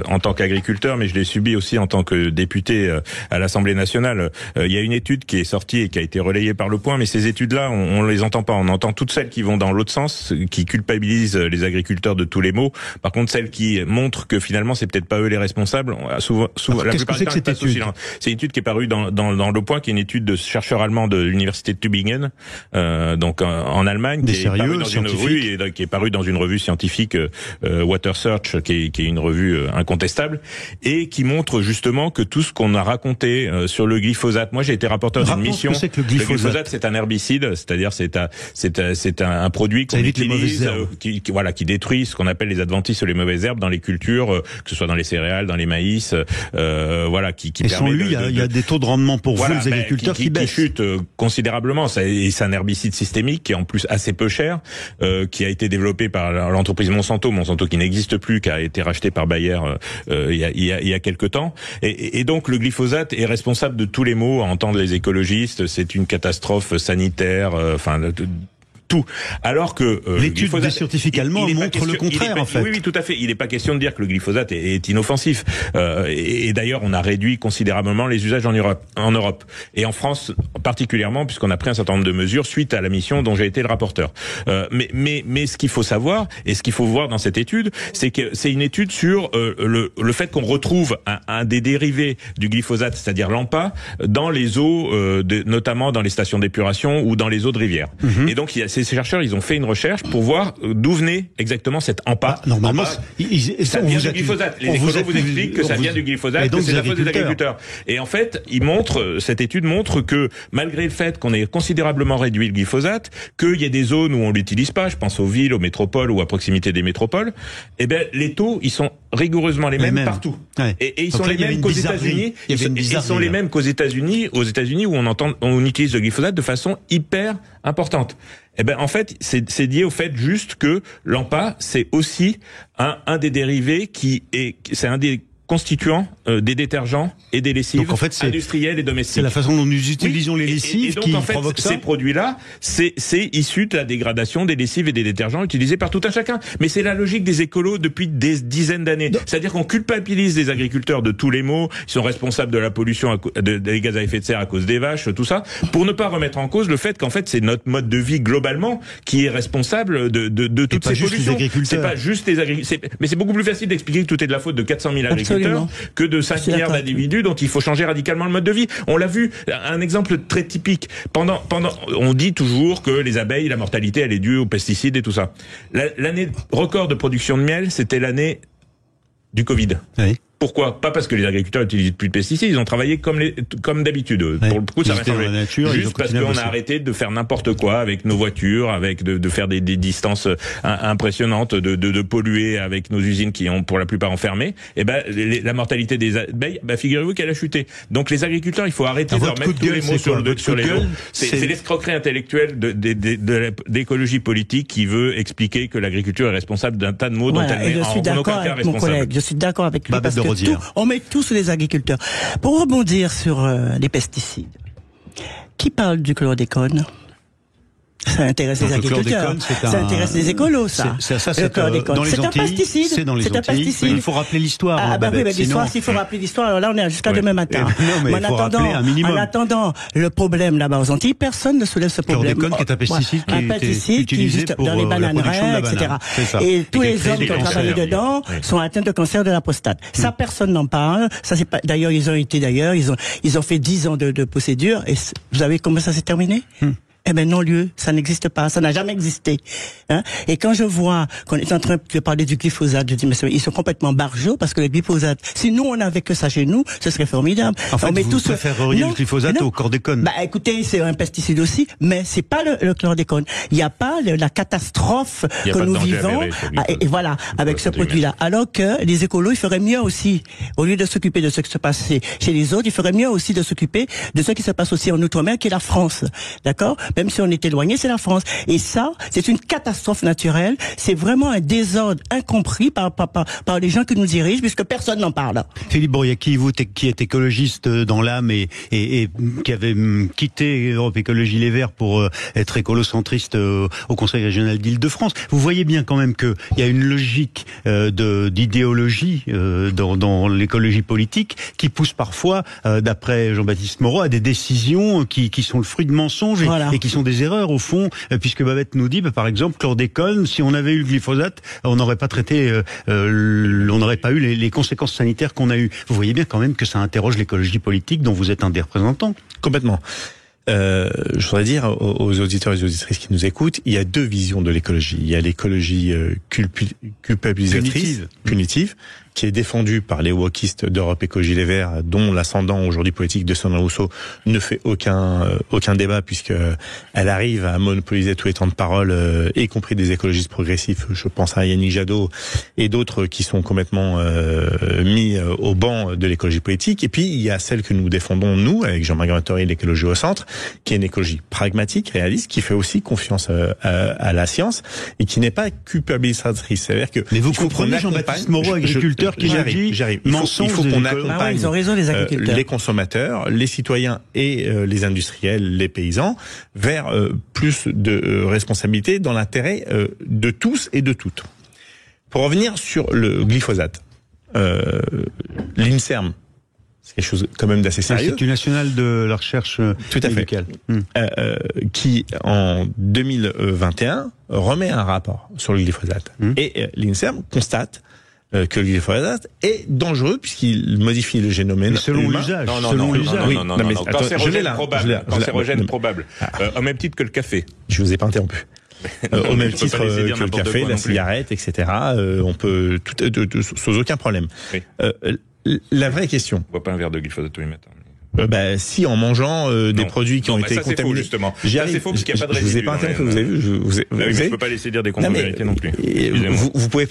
en tant qu'agriculteur, mais je l'ai subi aussi en tant que député à l'Assemblée nationale. Il y a une étude qui est sortie et qui a été relayée par Le Point, mais ces études-là, on les entend pas. On entend toutes celles qui vont dans l'autre sens, qui culpabilisent les agriculteurs de tous les maux. Par contre, celles qui montrent que finalement, c'est peut-être pas eux les responsables, souvent la plupart du temps, c'est une étude qui est parue dans Le Point, qui est une étude de chercheurs allemands de l'université de Tübingen, donc en Allemagne, qui est parue dans une revue scientifique, Water Search, qui est une revue incontestable, et qui montre justement que tout ce qu'on a raconté sur le glyphosate. Moi, j'ai été rapporteur d'une mission. Le glyphosate, c'est un herbicide, c'est-à-dire c'est un produit qu'on utilise, qui détruit ce qu'on appelle les adventices ou les mauvaises herbes dans les cultures, que ce soit dans les céréales, dans les maïs, qui et sans lui, il y a des taux de rendement pour vous, les agriculteurs, qui baissent. Qui chutent considérablement. Et c'est un herbicide systémique qui est en plus assez peu cher, qui a été développé par l'entreprise Monsanto qui n'existe plus, qui a été racheté par Bayer il y a quelque temps. Et donc le glyphosate est responsable de tous les maux, à entendre les écologistes. C'est une catastrophe sanitaire, tout. Alors que l'étude des scientifiques allemands montre le contraire, en fait. Oui, tout à fait. Il n'est pas question de dire que le glyphosate est inoffensif. Et d'ailleurs, on a réduit considérablement les usages en Europe et en France particulièrement, puisqu'on a pris un certain nombre de mesures suite à la mission dont j'ai été le rapporteur. Mais ce qu'il faut savoir et ce qu'il faut voir dans cette étude, c'est que c'est une étude sur le fait qu'on retrouve un des dérivés du glyphosate, c'est-à-dire l'AMPA, dans les eaux, notamment dans les stations d'épuration ou dans les eaux de rivière. Et donc, ces chercheurs, ils ont fait une recherche pour voir d'où venait exactement cette AMPA. Normalement, ça vient du glyphosate. Les écolos vous expliquent que ça vient du glyphosate, que c'est la faute des agriculteurs. Et en fait, cette étude montre que malgré le fait qu'on ait considérablement réduit le glyphosate, qu'il y ait des zones où on l'utilise pas, je pense aux villes, aux métropoles ou à proximité des métropoles, eh ben les taux ils sont rigoureusement les mêmes partout. Ouais. Et ils sont les mêmes qu'aux États-Unis. Ils sont les mêmes qu'aux États-Unis où on utilise le glyphosate de façon hyper importante. Eh ben en fait, c'est lié au fait juste que l'AMPA, c'est aussi un des dérivés c'est un des constituants des détergents et des lessives. Donc en fait, industrielles et domestiques. C'est la façon dont nous utilisons les lessives et donc, qui en fait, provoque ça. Ces produits-là, c'est issu de la dégradation des lessives et des détergents utilisés par tout un chacun. Mais c'est la logique des écolos depuis des dizaines d'années. C'est-à-dire qu'on culpabilise les agriculteurs de tous les maux. Ils sont responsables de la pollution des gaz à effet de serre à cause des vaches, tout ça, pour ne pas remettre en cause le fait qu'en fait c'est notre mode de vie globalement qui est responsable de toutes ces pollutions. C'est pas juste les agriculteurs. Mais c'est beaucoup plus facile d'expliquer que tout est de la faute de 400 000 agriculteurs que de 5 milliards d'individus dont il faut changer radicalement le mode de vie. On l'a vu, un exemple très typique. On dit toujours que les abeilles, la mortalité, elle est due aux pesticides et tout ça. L'année record de production de miel, c'était l'année du Covid. Oui. Pourquoi ? Pas parce que les agriculteurs utilisent plus de pesticides, ils ont travaillé comme d'habitude. Ouais. Pour le coup, ça va changer. Juste parce qu'on a à arrêté de faire n'importe quoi avec nos voitures, avec de faire des distances impressionnantes, de polluer avec nos usines qui ont pour la plupart enfermé. Et ben la mortalité des abeilles, figurez-vous qu'elle a chuté. Donc les agriculteurs, il faut arrêter de remettre tous les mots sur les mots. C'est l'escroquerie intellectuelle de l'écologie politique qui veut expliquer que l'agriculture est responsable d'un tas de maux dont elle n'est en aucun cas responsable. Je suis d'accord avec lui parce que on met tout sur les agriculteurs. Pour rebondir sur les pesticides, qui parle du chlordécone ? Ça intéresse les agriculteurs. Ça intéresse les écolos, ça. Le chlordécone. C'est un pesticide. C'est dans les Antilles. Il faut rappeler l'histoire. L'histoire, s'il faut rappeler l'histoire, alors là, on est jusqu'à demain matin. Mais en attendant, le problème là-bas aux Antilles, personne ne soulève ce problème. Le chlordécone, qui est un pesticide qui est utilisé pour dans les bananeraies, etc. Et tous les hommes qui ont travaillé dedans sont atteints de cancer de la prostate. Ça, personne n'en parle. Ça, c'est pas, d'ailleurs, ils ont fait 10 ans de procédure. Et vous savez comment ça s'est terminé? Eh ben non, lieu, ça n'existe pas, ça n'a jamais existé. Et quand je vois qu'on est en train de parler du glyphosate, je dis mais ils sont complètement barjots parce que le glyphosate, si nous on avait que ça chez nous, ce serait formidable. En fait, vous préféreriez le glyphosate au chlordécone. Écoutez, c'est un pesticide aussi, mais c'est pas le chlordécone. Il n'y a pas la catastrophe que nous vivons. Et voilà, avec ce produit-là. Alors que les écolos, ils feraient mieux aussi, au lieu de s'occuper de ce qui se passe chez les autres, ils feraient mieux aussi de s'occuper de ce qui se passe aussi en Outre-mer, qui est la France. D'accord? Même si on est éloigné, c'est la France. Et ça, c'est une catastrophe naturelle. C'est vraiment un désordre incompris par les gens qui nous dirigent, puisque personne n'en parle. Philippe Bouriaki, vous qui êtes écologiste dans l'âme et qui avez quitté Europe Écologie Les Verts pour être écolocentriste au Conseil régional d'Île-de-France, vous voyez bien quand même qu'il y a une logique d'idéologie dans l'écologie politique qui pousse parfois, d'après Jean-Baptiste Moreau, à des décisions qui sont le fruit de mensonges et qui sont des erreurs au fond, puisque Babette nous dit, par exemple, chlordécone, si on avait eu le glyphosate, on n'aurait pas traité, on n'aurait pas eu les conséquences sanitaires qu'on a eues. Vous voyez bien quand même que ça interroge l'écologie politique dont vous êtes un des représentants. Complètement. Je voudrais dire aux auditeurs et aux auditrices qui nous écoutent, il y a deux visions de l'écologie. Il y a l'écologie culpabilisatrice, punitive, qui est défendue par les wokistes d'Europe Écologie Les Verts, dont l'ascendant aujourd'hui politique de Sandrine Rousseau ne fait aucun débat, puisque elle arrive à monopoliser tous les temps de parole, y compris des écologistes progressifs. Je pense à Yannick Jadot et d'autres qui sont complètement mis au banc de l'écologie politique. Et puis il y a celle que nous défendons, nous, avec Jean-Marc Tory, l'écologie au centre, qui est une écologie pragmatique, réaliste, qui fait aussi confiance à la science et qui n'est pas culpabilisatrice. C'est-à-dire que mais vous comprenez, Jean-Baptiste Moreau, agriculteur, agriculteurs qui j'arrive. Il faut qu'on accompagne ils ont raison, les agriculteurs, les consommateurs, les citoyens et les industriels, les paysans, vers plus de responsabilité dans l'intérêt de tous et de toutes. Pour revenir sur le glyphosate, l'INSERM, c'est quelque chose quand même d'assez sérieux. L'Institut national de la recherche médicale. Qui, en 2021, remet un rapport sur le glyphosate. Et l'INSERM constate que le glyphosate est dangereux puisqu'il modifie le génome humain. Selon l'usage. Non. Cancérogène probable. Au même titre que le café. Je vous ai pas interrompu. Au même titre que le café, la cigarette, etc. On peut sans aucun problème. Oui. La vraie question. On boit pas un verre de glyphosate tous les matins. Si, en mangeant des produits qui ont été contaminés. C'est faux, justement. Ça, c'est faux parce qu'il n'y a pas de résidus. Je vous ai pas interrompu, vous avez vu. Je peux pas laisser dire des contre-vérités non plus. Vous pouvez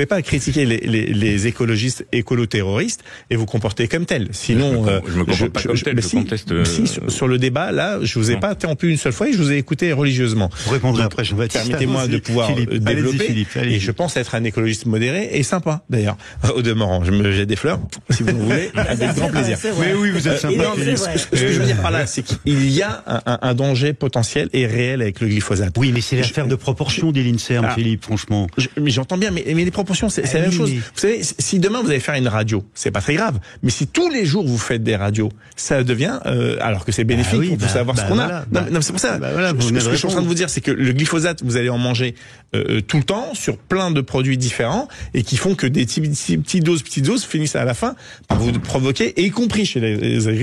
pas critiquer les écologistes écolo-terroristes et vous comporter comme tel. Sinon, je me comporte pas comme tel, je conteste. Sur le débat, là, je vous ai pas interrompu une seule fois et je vous ai écouté religieusement. Vous répondrez après, permettez-moi de pouvoir développer. Et je pense être un écologiste modéré et sympa, d'ailleurs. Au demeurant, je me jette des fleurs, si vous voulez, avec grand plaisir. Mais oui, vous êtes sympa. Ce que je veux dire par là, c'est qu'il y a un danger potentiel et réel avec le glyphosate. Oui, mais c'est l'affaire de proportion des l'INSERM, Philippe, franchement. Mais j'entends bien, mais les proportions, c'est la même chose. Vous savez, si demain vous allez faire une radio, c'est pas très grave. Mais si tous les jours vous faites des radios, ça devient, alors que c'est bénéfique pour savoir ce qu'on a. Non, c'est pour ça. Ce que je suis en train de vous dire, c'est que le glyphosate, vous allez en manger tout le temps sur plein de produits différents et qui font que des petites doses finissent à la fin par vous provoquer, et y compris chez les agriculteurs,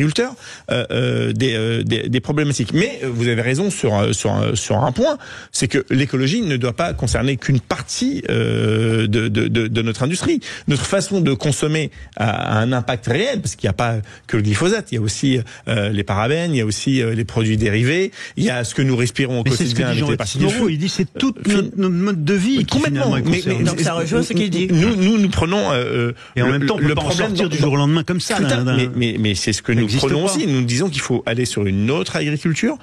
des problématiques. Mais vous avez raison sur un point, c'est que l'écologie ne doit pas concerner qu'une partie de notre industrie. Notre façon de consommer a un impact réel, parce qu'il n'y a pas que le glyphosate, il y a aussi les parabènes, il y a aussi les produits dérivés, il y a ce que nous respirons au quotidien avec les particules de feu. Il dit c'est tout notre mode de vie qui finalement est concerné. Donc ça rejoint ce qu'il dit. Nous prenons et en même temps on peut pas en sortir du jour au lendemain comme ça. Mais c'est ce que nous prenons aussi. Nous disons qu'il faut aller sur une autre agriculture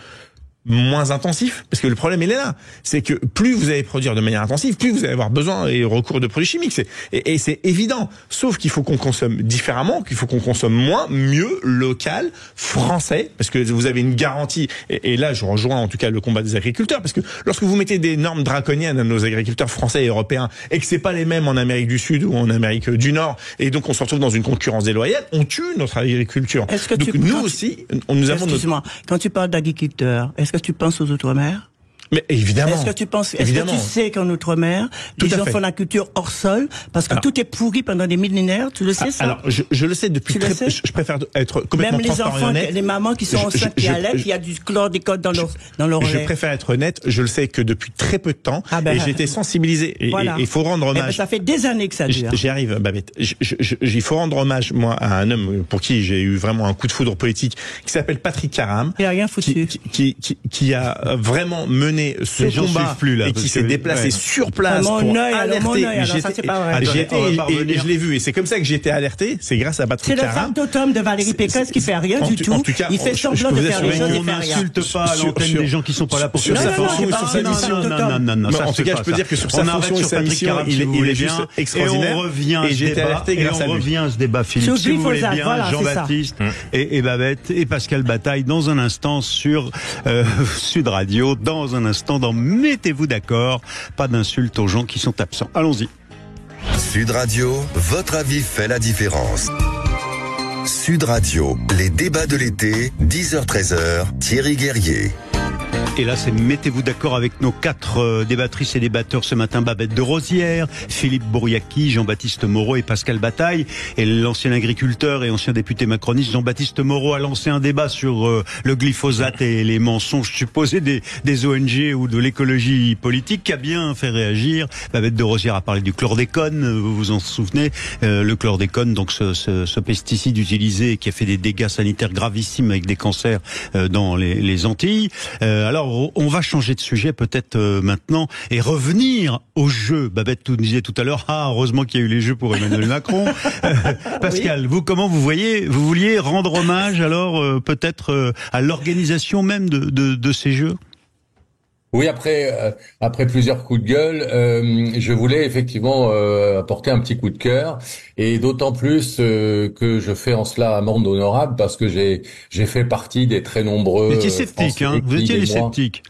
moins intensif, parce que le problème il est là, c'est que plus vous allez produire de manière intensive, plus vous allez avoir besoin et recours de produits chimiques, et c'est évident, sauf qu'il faut qu'on consomme différemment, qu'il faut qu'on consomme moins, mieux, local, français, parce que vous avez une garantie, et là je rejoins en tout cas le combat des agriculteurs, parce que lorsque vous mettez des normes draconiennes à nos agriculteurs français et européens, et que c'est pas les mêmes en Amérique du Sud ou en Amérique du Nord, et donc on se retrouve dans une concurrence déloyale, on tue notre agriculture. Donc nous aussi, nous avons Excuse-moi, quand tu parles d'agriculteurs, est-ce que tu penses aux Outre-mer? Mais évidemment. Est-ce que tu sais qu'en Outre-mer, les gens font la culture hors sol parce que tout est pourri pendant des millénaires? Tu le sais, ça? Alors, je le sais depuis je préfère être complètement transparent. Même les enfants, les mamans qui sont enceintes, qui allaitent, il y a du chlordécone dans leur lait. Je préfère être honnête, je le sais que depuis très peu de temps, et j'ai été sensibilisé. Et il faut rendre hommage. Ça fait des années que ça dure. J'y arrive, Babette. Il faut rendre hommage, moi, à un homme pour qui j'ai eu vraiment un coup de foudre politique, qui s'appelle Patrick Caram. Il a rien foutu. Qui a vraiment mené ce combat et qui s'est déplacé sur place pour alerter. Et je l'ai vu, et c'est comme ça que j'ai été alerté. C'est grâce à Patrick Caram. C'est le factotum de Valérie Pécresse qui fait rien du tout. Il fait semblant de faire les choses et fait rien. On n'insulte pas à l'antenne des gens qui sont pas là pour sur sa fonction et sur sa mission. En tout cas, je peux dire que sur sa fonction et sa mission, il est juste extraordinaire. Et j'ai été alerté grâce à lui. Et on revient à ce débat, Philippe, si vous voulez bien, Jean-Baptiste et Babette et Pascal Bataille dans un instant sur Sud Radio, dans un instant dans Mettez-vous d'accord, pas d'insultes aux gens qui sont absents. Allons-y. Sud Radio, votre avis fait la différence. Sud Radio, les débats de l'été, 10h-13h, Thierry Guerrier. Et là, c'est Mettez-vous d'accord avec nos 4 débattrices et débatteurs ce matin. Babette de Rosière, Philippe Bouriaki, Jean-Baptiste Moreau et Pascal Bataille. Et l'ancien agriculteur et ancien député macroniste Jean-Baptiste Moreau a lancé un débat sur le glyphosate et les mensonges supposés des ONG ou de l'écologie politique qui a bien fait réagir. Babette de Rosière a parlé du chlordécone, vous vous en souvenez. Le chlordécone, donc ce pesticide utilisé qui a fait des dégâts sanitaires gravissimes avec des cancers dans les Antilles. Alors, on va changer de sujet peut-être maintenant et revenir aux jeux. Babette nous disait tout à l'heure, heureusement qu'il y a eu les jeux pour Emmanuel Macron. Pascal, vous, comment vous voyez, vous vouliez rendre hommage alors peut-être à l'organisation même de ces jeux? Oui, après plusieurs coups de gueule, je voulais effectivement apporter un petit coup de cœur, et d'autant plus que je fais en cela amende honorable parce que j'ai fait partie des très nombreux. Vous étiez sceptique, vous étiez les sceptiques.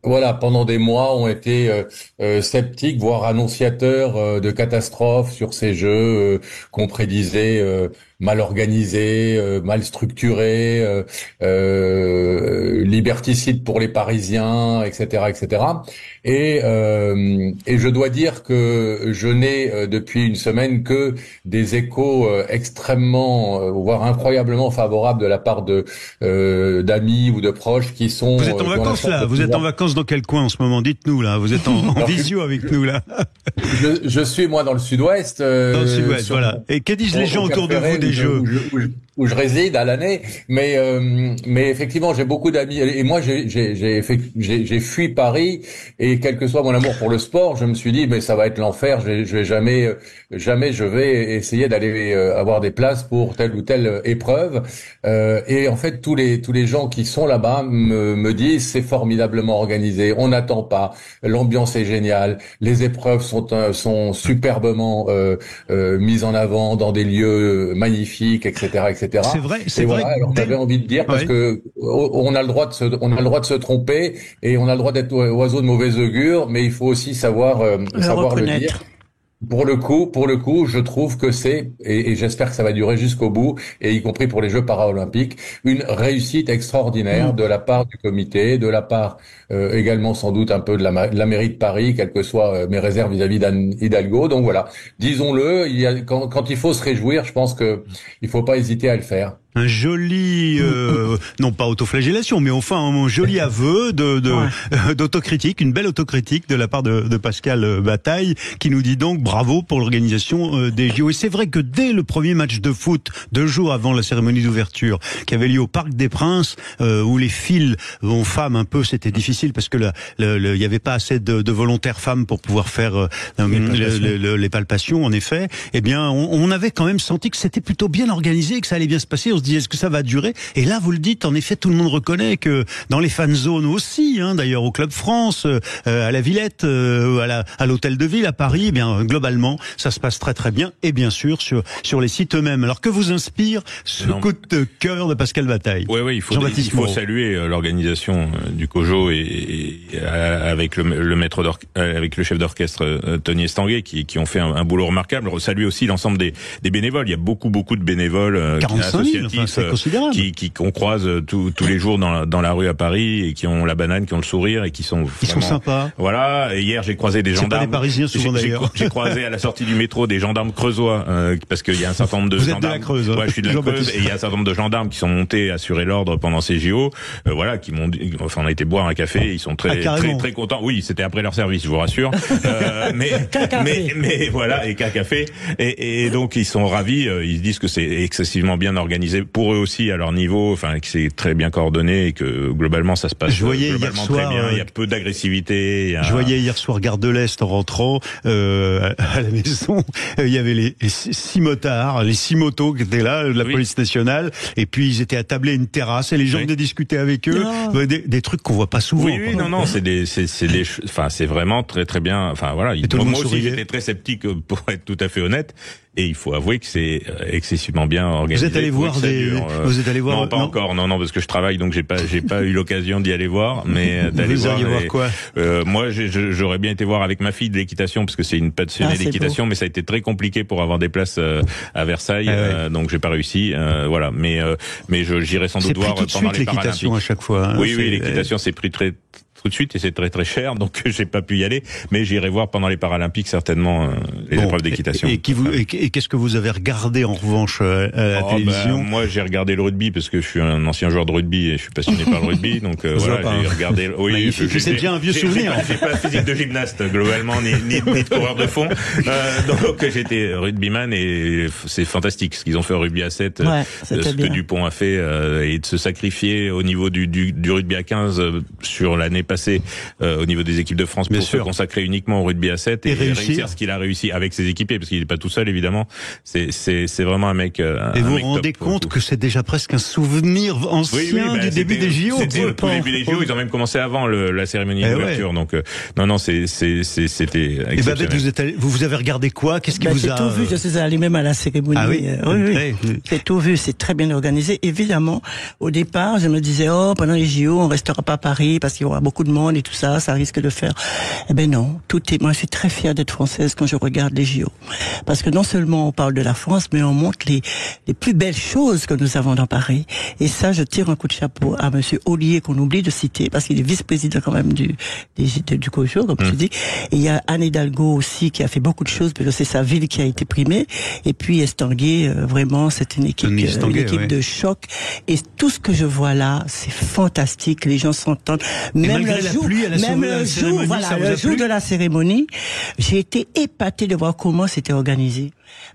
Voilà, pendant des mois, ont été sceptiques, voire annonciateurs de catastrophes sur ces jeux qu'on prédisait mal organisés, mal structurés, liberticides pour les Parisiens, etc., etc. Et je dois dire que je n'ai depuis une semaine que des échos extrêmement, voire incroyablement favorables de la part de d'amis ou de proches qui sont. Vous êtes en vacances là. Vous êtes en vacances dans quel coin en ce moment? Dites-nous là. Vous êtes en visio avec nous là. Je suis moi dans le sud-ouest. Dans le sud-ouest, voilà. Et que disent les gens autour de vous des jeux? Où je réside à l'année, mais effectivement j'ai beaucoup d'amis, et moi j'ai fui Paris, et quel que soit mon amour pour le sport, je me suis dit mais ça va être l'enfer, je vais jamais je vais essayer d'aller avoir des places pour telle ou telle épreuve, et en fait tous les gens qui sont là-bas me disent c'est formidablement organisé, on n'attend pas, l'ambiance est géniale, les épreuves sont superbement mises en avant dans des lieux magnifiques, etc. C'est vrai, c'est vrai. Voilà, alors j'avais envie de dire parce que on a le droit de se tromper, et on a le droit d'être oiseau de mauvais augure, mais il faut aussi savoir le dire. Pour le coup, je trouve que c'est, et j'espère que ça va durer jusqu'au bout, et y compris pour les Jeux paralympiques, une réussite extraordinaire de la part du comité, de la part également sans doute un peu de la mairie de Paris, quelles que soient mes réserves vis-à-vis d'Anne Hidalgo. Donc voilà, disons-le, quand il faut se réjouir, je pense que il faut pas hésiter à le faire. Un joli, non pas autoflagellation, mais enfin un joli aveu d'autocritique, une belle autocritique de la part de Pascal Bataille, qui nous dit donc bravo pour l'organisation des JO. Et c'est vrai que dès le premier match de foot, 2 jours avant la cérémonie d'ouverture, qui avait lieu au Parc des Princes, où les files femmes un peu, c'était difficile parce que il y avait pas assez de volontaires femmes pour pouvoir faire les palpations, en effet. Eh bien, on avait quand même senti que c'était plutôt bien organisé, que ça allait bien se passer. On se dit est-ce que ça va durer? Et là, vous le dites, en effet, tout le monde reconnaît que dans les fan zones aussi, d'ailleurs au Club France, à la Villette, à l'Hôtel de Ville à Paris, eh bien globalement, ça se passe très très bien, et bien sûr sur les sites eux-mêmes. Alors que vous inspire ce coup de cœur de Pascal Bataille? Oui, il faut saluer l'organisation du COJO et avec avec le chef d'orchestre Tony Estanguet qui ont fait un boulot remarquable. Saluer aussi l'ensemble des bénévoles. Il y a beaucoup de bénévoles 45 000. qu'on croise tous les jours dans la rue à Paris, et qui ont la banane, qui ont le sourire, et qui sont ils sont sympas. Voilà. Et hier, j'ai croisé des gendarmes. C'est pas des Parisiens souvent d'ailleurs. J'ai croisé à la sortie du métro des gendarmes creusois, parce qu'il y a un certain nombre de gendarmes. Vous êtes de la Creuse. Ouais, je suis de la Creuse, et il y a un certain nombre de gendarmes qui sont montés assurer l'ordre pendant ces JO. Voilà, qui m'ont dit, on a été boire un café, et ils sont très contents. Oui, c'était après leur service, je vous rassure. mais voilà, et qu'un café. Et donc ils sont ravis. Ils disent que c'est excessivement bien organisé pour eux aussi à leur niveau, que c'est très bien coordonné, et que globalement ça se passe globalement très bien. Il y a peu d'agressivité. Je voyais hier soir Gare de l'Est en rentrant à la maison. Il y avait les 6 motards, les 6 motos qui étaient là, de la police nationale, et puis ils étaient attablés à une terrasse, et les gens venaient discuter avec eux. Des trucs qu'on voit pas souvent. Oui, non, c'est vraiment très très bien. Enfin voilà, moi aussi j'étais très sceptique, pour être tout à fait honnête. Et il faut avouer que c'est excessivement bien organisé. Vous êtes allé voir vous êtes allé voir? Non, pas encore. Non, parce que je travaille, donc j'ai pas eu l'occasion d'y aller voir. Mais d'aller voir. Vous alliez voir quoi? Moi, j'aurais bien été voir avec ma fille de l'équitation, parce que c'est une passionnée d'équitation, mais ça a été très compliqué pour avoir des places à Versailles. Donc j'ai pas réussi. Voilà. Mais j'irai sans doute voir pendant les Paralympiques. L'équitation à chaque fois. Oui, l'équitation c'est pris très tout de suite, et c'est très très cher, donc j'ai pas pu y aller, mais j'irai voir pendant les Paralympiques certainement les épreuves d'équitation. Et qu'est-ce que vous avez regardé en revanche à la télévision? Moi j'ai regardé le rugby parce que je suis un ancien joueur de rugby et je suis passionné par le rugby, donc voilà, j'ai regardé. Oui, c'est déjà un vieux souvenir. J'ai pas physique de gymnaste globalement, ni de coureur de fond, donc j'étais rugbyman, et c'est fantastique ce qu'ils ont fait au rugby à 7, ce que Dupont a fait, et de se sacrifier au niveau du rugby à 15 sur l'année passée, déplacé au niveau des équipes de France pour se consacrer uniquement au rugby à 7 et réussir ce qu'il a réussi avec ses équipiers, parce qu'il n'est pas tout seul évidemment. C'est vraiment un mec. Et vous vous rendez compte que c'est déjà presque un souvenir ancien du début des JO. C'était au début des JO. Ils ont même commencé avant la cérémonie d'ouverture. Donc non, c'était. Et Babette, vous avez regardé quoi? Qu'est-ce qui vous a... J'ai tout vu. Je suis allé même à la cérémonie. Ah oui. Oui. J'ai tout vu. C'est très bien organisé. Évidemment, au départ, je me disais, pendant les JO, on restera pas à Paris parce qu'il y aura beaucoup de monde et tout ça. Ça risque de faire. Eh ben non. Moi, je suis très fière d'être française quand je regarde les JO, parce que non seulement on parle de la France, mais on montre les plus belles choses que nous avons dans Paris. Et ça, je tire un coup de chapeau à Monsieur Ollier, qu'on oublie de citer, parce qu'il est vice-président quand même du COJO, comme tu dis. Et il y a Anne Hidalgo aussi, qui a fait beaucoup de choses, parce que c'est sa ville qui a été primée. Et puis Estanguet, vraiment, c'est une équipe de choc. Et tout ce que je vois là, c'est fantastique. Les gens s'entendent. Même le jour de la cérémonie, j'ai été épatée de voir comment c'était organisé.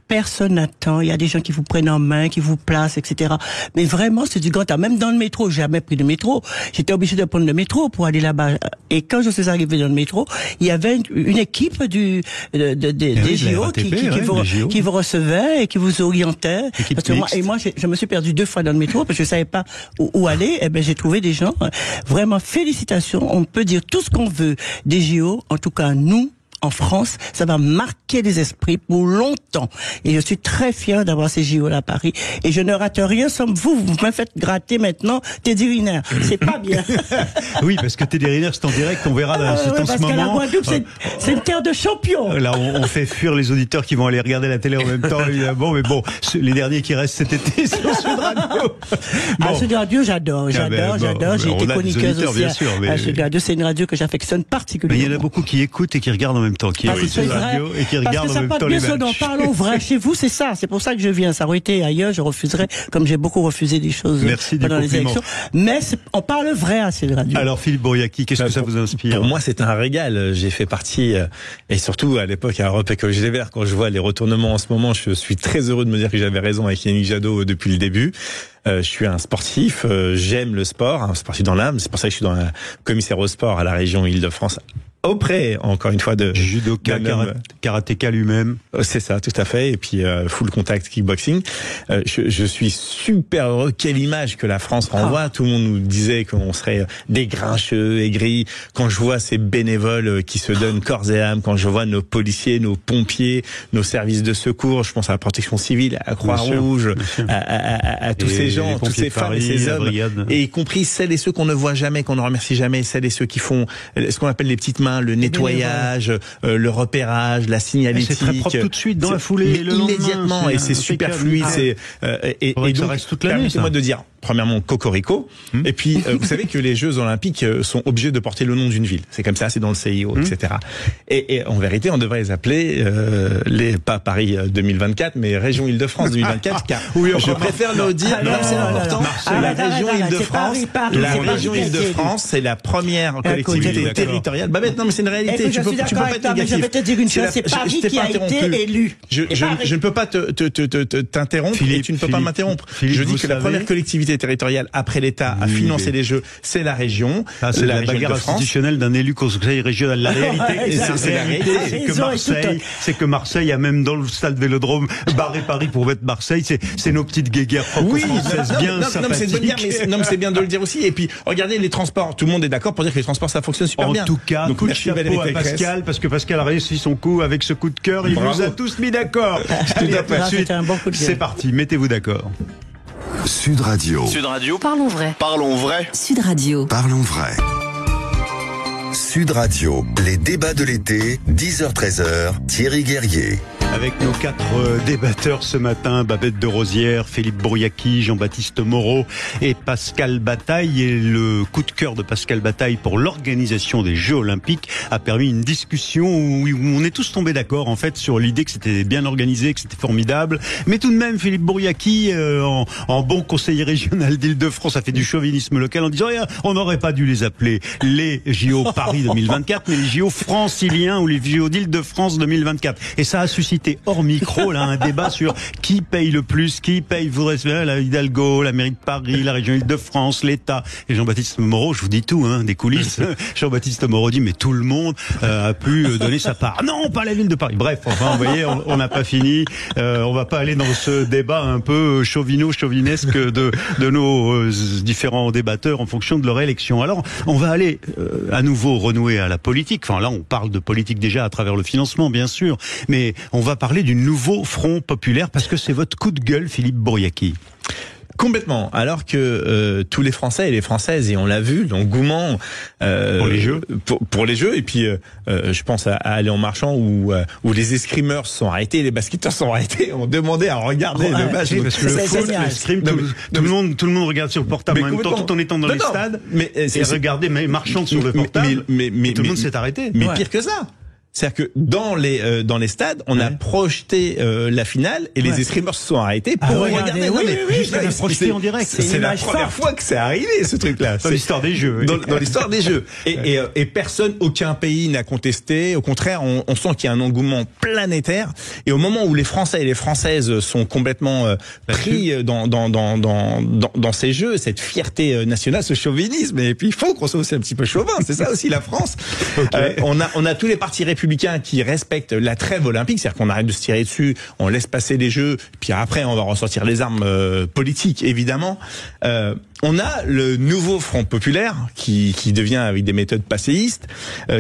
Personne n'attend. Il y a des gens qui vous prennent en main, qui vous placent, etc. Mais vraiment, c'est du grand temps. Même dans le métro, j'ai jamais pris le métro. J'étais obligé de prendre le métro pour aller là-bas. Et quand je suis arrivé dans le métro, il y avait une équipe des JO qui vous recevait et qui vous orientait. Moi, je me suis perdu 2 fois dans le métro parce que je savais pas où aller. Eh ben, j'ai trouvé des gens. Vraiment, félicitations. On peut dire tout ce qu'on veut des JO. En tout cas, nous, en France, ça va marquer les esprits pour longtemps. Et je suis très fier d'avoir ces JO à Paris. Et je ne rate rien sans vous. Vous me faites gratter maintenant Teddy Riner. C'est pas bien. Oui, parce que Teddy Riner, c'est en direct. On verra en ce moment. Parce que la Guadeloupe, c'est une terre de champions. Là, on fait fuir les auditeurs qui vont aller regarder la télé en même temps, évidemment. Mais bon, les derniers qui restent cet été sur Sud Radio. Sud Radio, j'adore. J'ai été chroniqueuse aussi à Sud Radio. C'est une radio que j'affectionne particulièrement. Mais il y en a beaucoup qui écoutent et qui regardent en même temps, qui écoutent la radio et qui regardent en même temps les matchs. Parlons vrai. Chez vous, c'est ça. C'est pour ça que je viens. Ça aurait été ailleurs, je refuserais, comme j'ai beaucoup refusé des choses pendant les élections. Mais on parle vrai à Sud Radio. Alors, Philippe Bouriaki, qu'est-ce que ça vous inspire? Pour moi, c'est un régal. J'ai fait partie, et surtout à l'époque à Europe Écologie Les Verts, quand je vois les retournements en ce moment, je suis très heureux de me dire que j'avais raison avec Yannick Jadot depuis le début. Je suis un sportif, j'aime le sport, un sportif dans l'âme. C'est pour ça que je suis dans la commissaire au sport à la région Île-de-France. Auprès, encore une fois, de judoka, karatéka lui-même. C'est ça, tout à fait. Et puis full contact kickboxing. Je suis super heureux. Quelle image que la France renvoie. Tout le monde nous disait qu'on serait des grincheux, aigris. Quand je vois ces bénévoles qui se donnent corps et âme, quand je vois nos policiers, nos pompiers, nos services de secours, je pense à la protection civile, à Croix-Rouge, à tous ces gens, toutes ces femmes et ces hommes, et y compris celles et ceux qu'on ne voit jamais, qu'on ne remercie jamais, celles et ceux qui font ce qu'on appelle les petites mains, le nettoyage, le repérage, la signalétique. C'est très propre tout de suite dans la foulée, immédiatement, et c'est super fluide. Et donc, ça reste toute l'année. Permettez-moi de dire, premièrement, cocorico. Et puis, vous savez que les Jeux Olympiques sont obligés de porter le nom d'une ville. C'est comme ça, c'est dans le CIO, etc. Et en vérité, on devrait les appeler pas Paris 2024, mais région Île-de-France 2024, car je préfère le dire. C'est important. La région Île-de-France, c'est la première collectivité territoriale. Babette, non, mais c'est une réalité. Tu peux pas être négatif. Je vais te dire une chose, c'est Paris qui a été élu. Je ne peux pas t'interrompre et tu ne peux pas m'interrompre. Je dis que la première collectivité territoriale après l'État à financer les Jeux, c'est la région. C'est la bagarre institutionnelle d'un élu conseil régional. La réalité, c'est que Marseille a même dans le stade Vélodrome barré Paris pour mettre Marseille. C'est nos petites guéguerres franco-françaises bien sympathiques. Non, mais c'est bien de le dire aussi. Et puis, regardez les transports. Tout le monde est d'accord pour dire que les transports, ça fonctionne super bien. En tout cas, coup de chapeau à Pascal, parce que Pascal a réussi son coup avec ce coup de cœur. Il nous a tous mis d'accord. C'est parti, mettez-vous d'accord. Sud Radio. Sud Radio. Parlons vrai. Parlons vrai. Sud Radio. Parlons vrai. Sud Radio, les débats de l'été, 10h-13h, Thierry Guerrier. Avec nos 4 débatteurs ce matin, Babette de Rosière, Philippe Bouriaki, Jean-Baptiste Moreau et Pascal Bataille. Et le coup de cœur de Pascal Bataille pour l'organisation des Jeux Olympiques a permis une discussion où on est tous tombés d'accord en fait sur l'idée que c'était bien organisé, que c'était formidable. Mais tout de même, Philippe Bouriaki, en bon conseiller régional d'Île-de-France, a fait du chauvinisme local en disant on n'aurait pas dû les appeler les JO Paris 2024, mais les JO franciliens ou les JO d'Île-de-France 2024. Et ça a suscité suscité hors micro là un débat sur qui paye le plus, qui paye, la Hidalgo, la mairie de Paris, la région Île-de-France, l'État. Et Jean-Baptiste Moreau, je vous dis tout, des coulisses. Jean-Baptiste Moreau dit mais tout le monde a pu donner sa part. Non, pas la ville de Paris. Bref, enfin, vous voyez, on n'a pas fini. On va pas aller dans ce débat un peu chauvinesque de nos différents débatteurs en fonction de leur élection. Alors, on va aller à nouveau renouer à la politique. Enfin, là, on parle de politique déjà à travers le financement, bien sûr, mais on va parler du nouveau Front populaire parce que c'est votre coup de gueule, Philippe Bouriaki. Complètement. Alors que tous les Français et les Françaises, et on l'a vu, l'engouement pour les jeux, pour les jeux, et puis je pense à Léon Marchand où les escrimeurs sont arrêtés, les basketteurs sont arrêtés, on demandait à regarder le match. Parce que le foot, l'escrime, tout le monde regarde sur le portable en même temps, tout en étant dans les stades, et regardez Marchand sur le portable, mais tout le monde s'est arrêté. Mais pire que ça. C'est-à-dire que dans les stades, on a projeté la finale et les escrimeurs se sont arrêtés pour regarder. Oui, projeté en direct. C'est la première fois que c'est arrivé, ce truc-là. Dans l'histoire des jeux. Dans l'histoire des jeux. Et personne, aucun pays n'a contesté. Au contraire, on sent qu'il y a un engouement planétaire. Et au moment où les Français et les Françaises sont complètement pris dans ces jeux, cette fierté nationale, ce chauvinisme. Et puis il faut qu'on soit aussi un petit peu chauvin. C'est ça aussi la France. On a tous les partis républicains qui respectent la trêve olympique, c'est-à-dire qu'on arrête de se tirer dessus, on laisse passer les jeux, puis après on va ressortir les armes politiques, évidemment. On a le nouveau Front populaire qui devient avec des méthodes passéistes,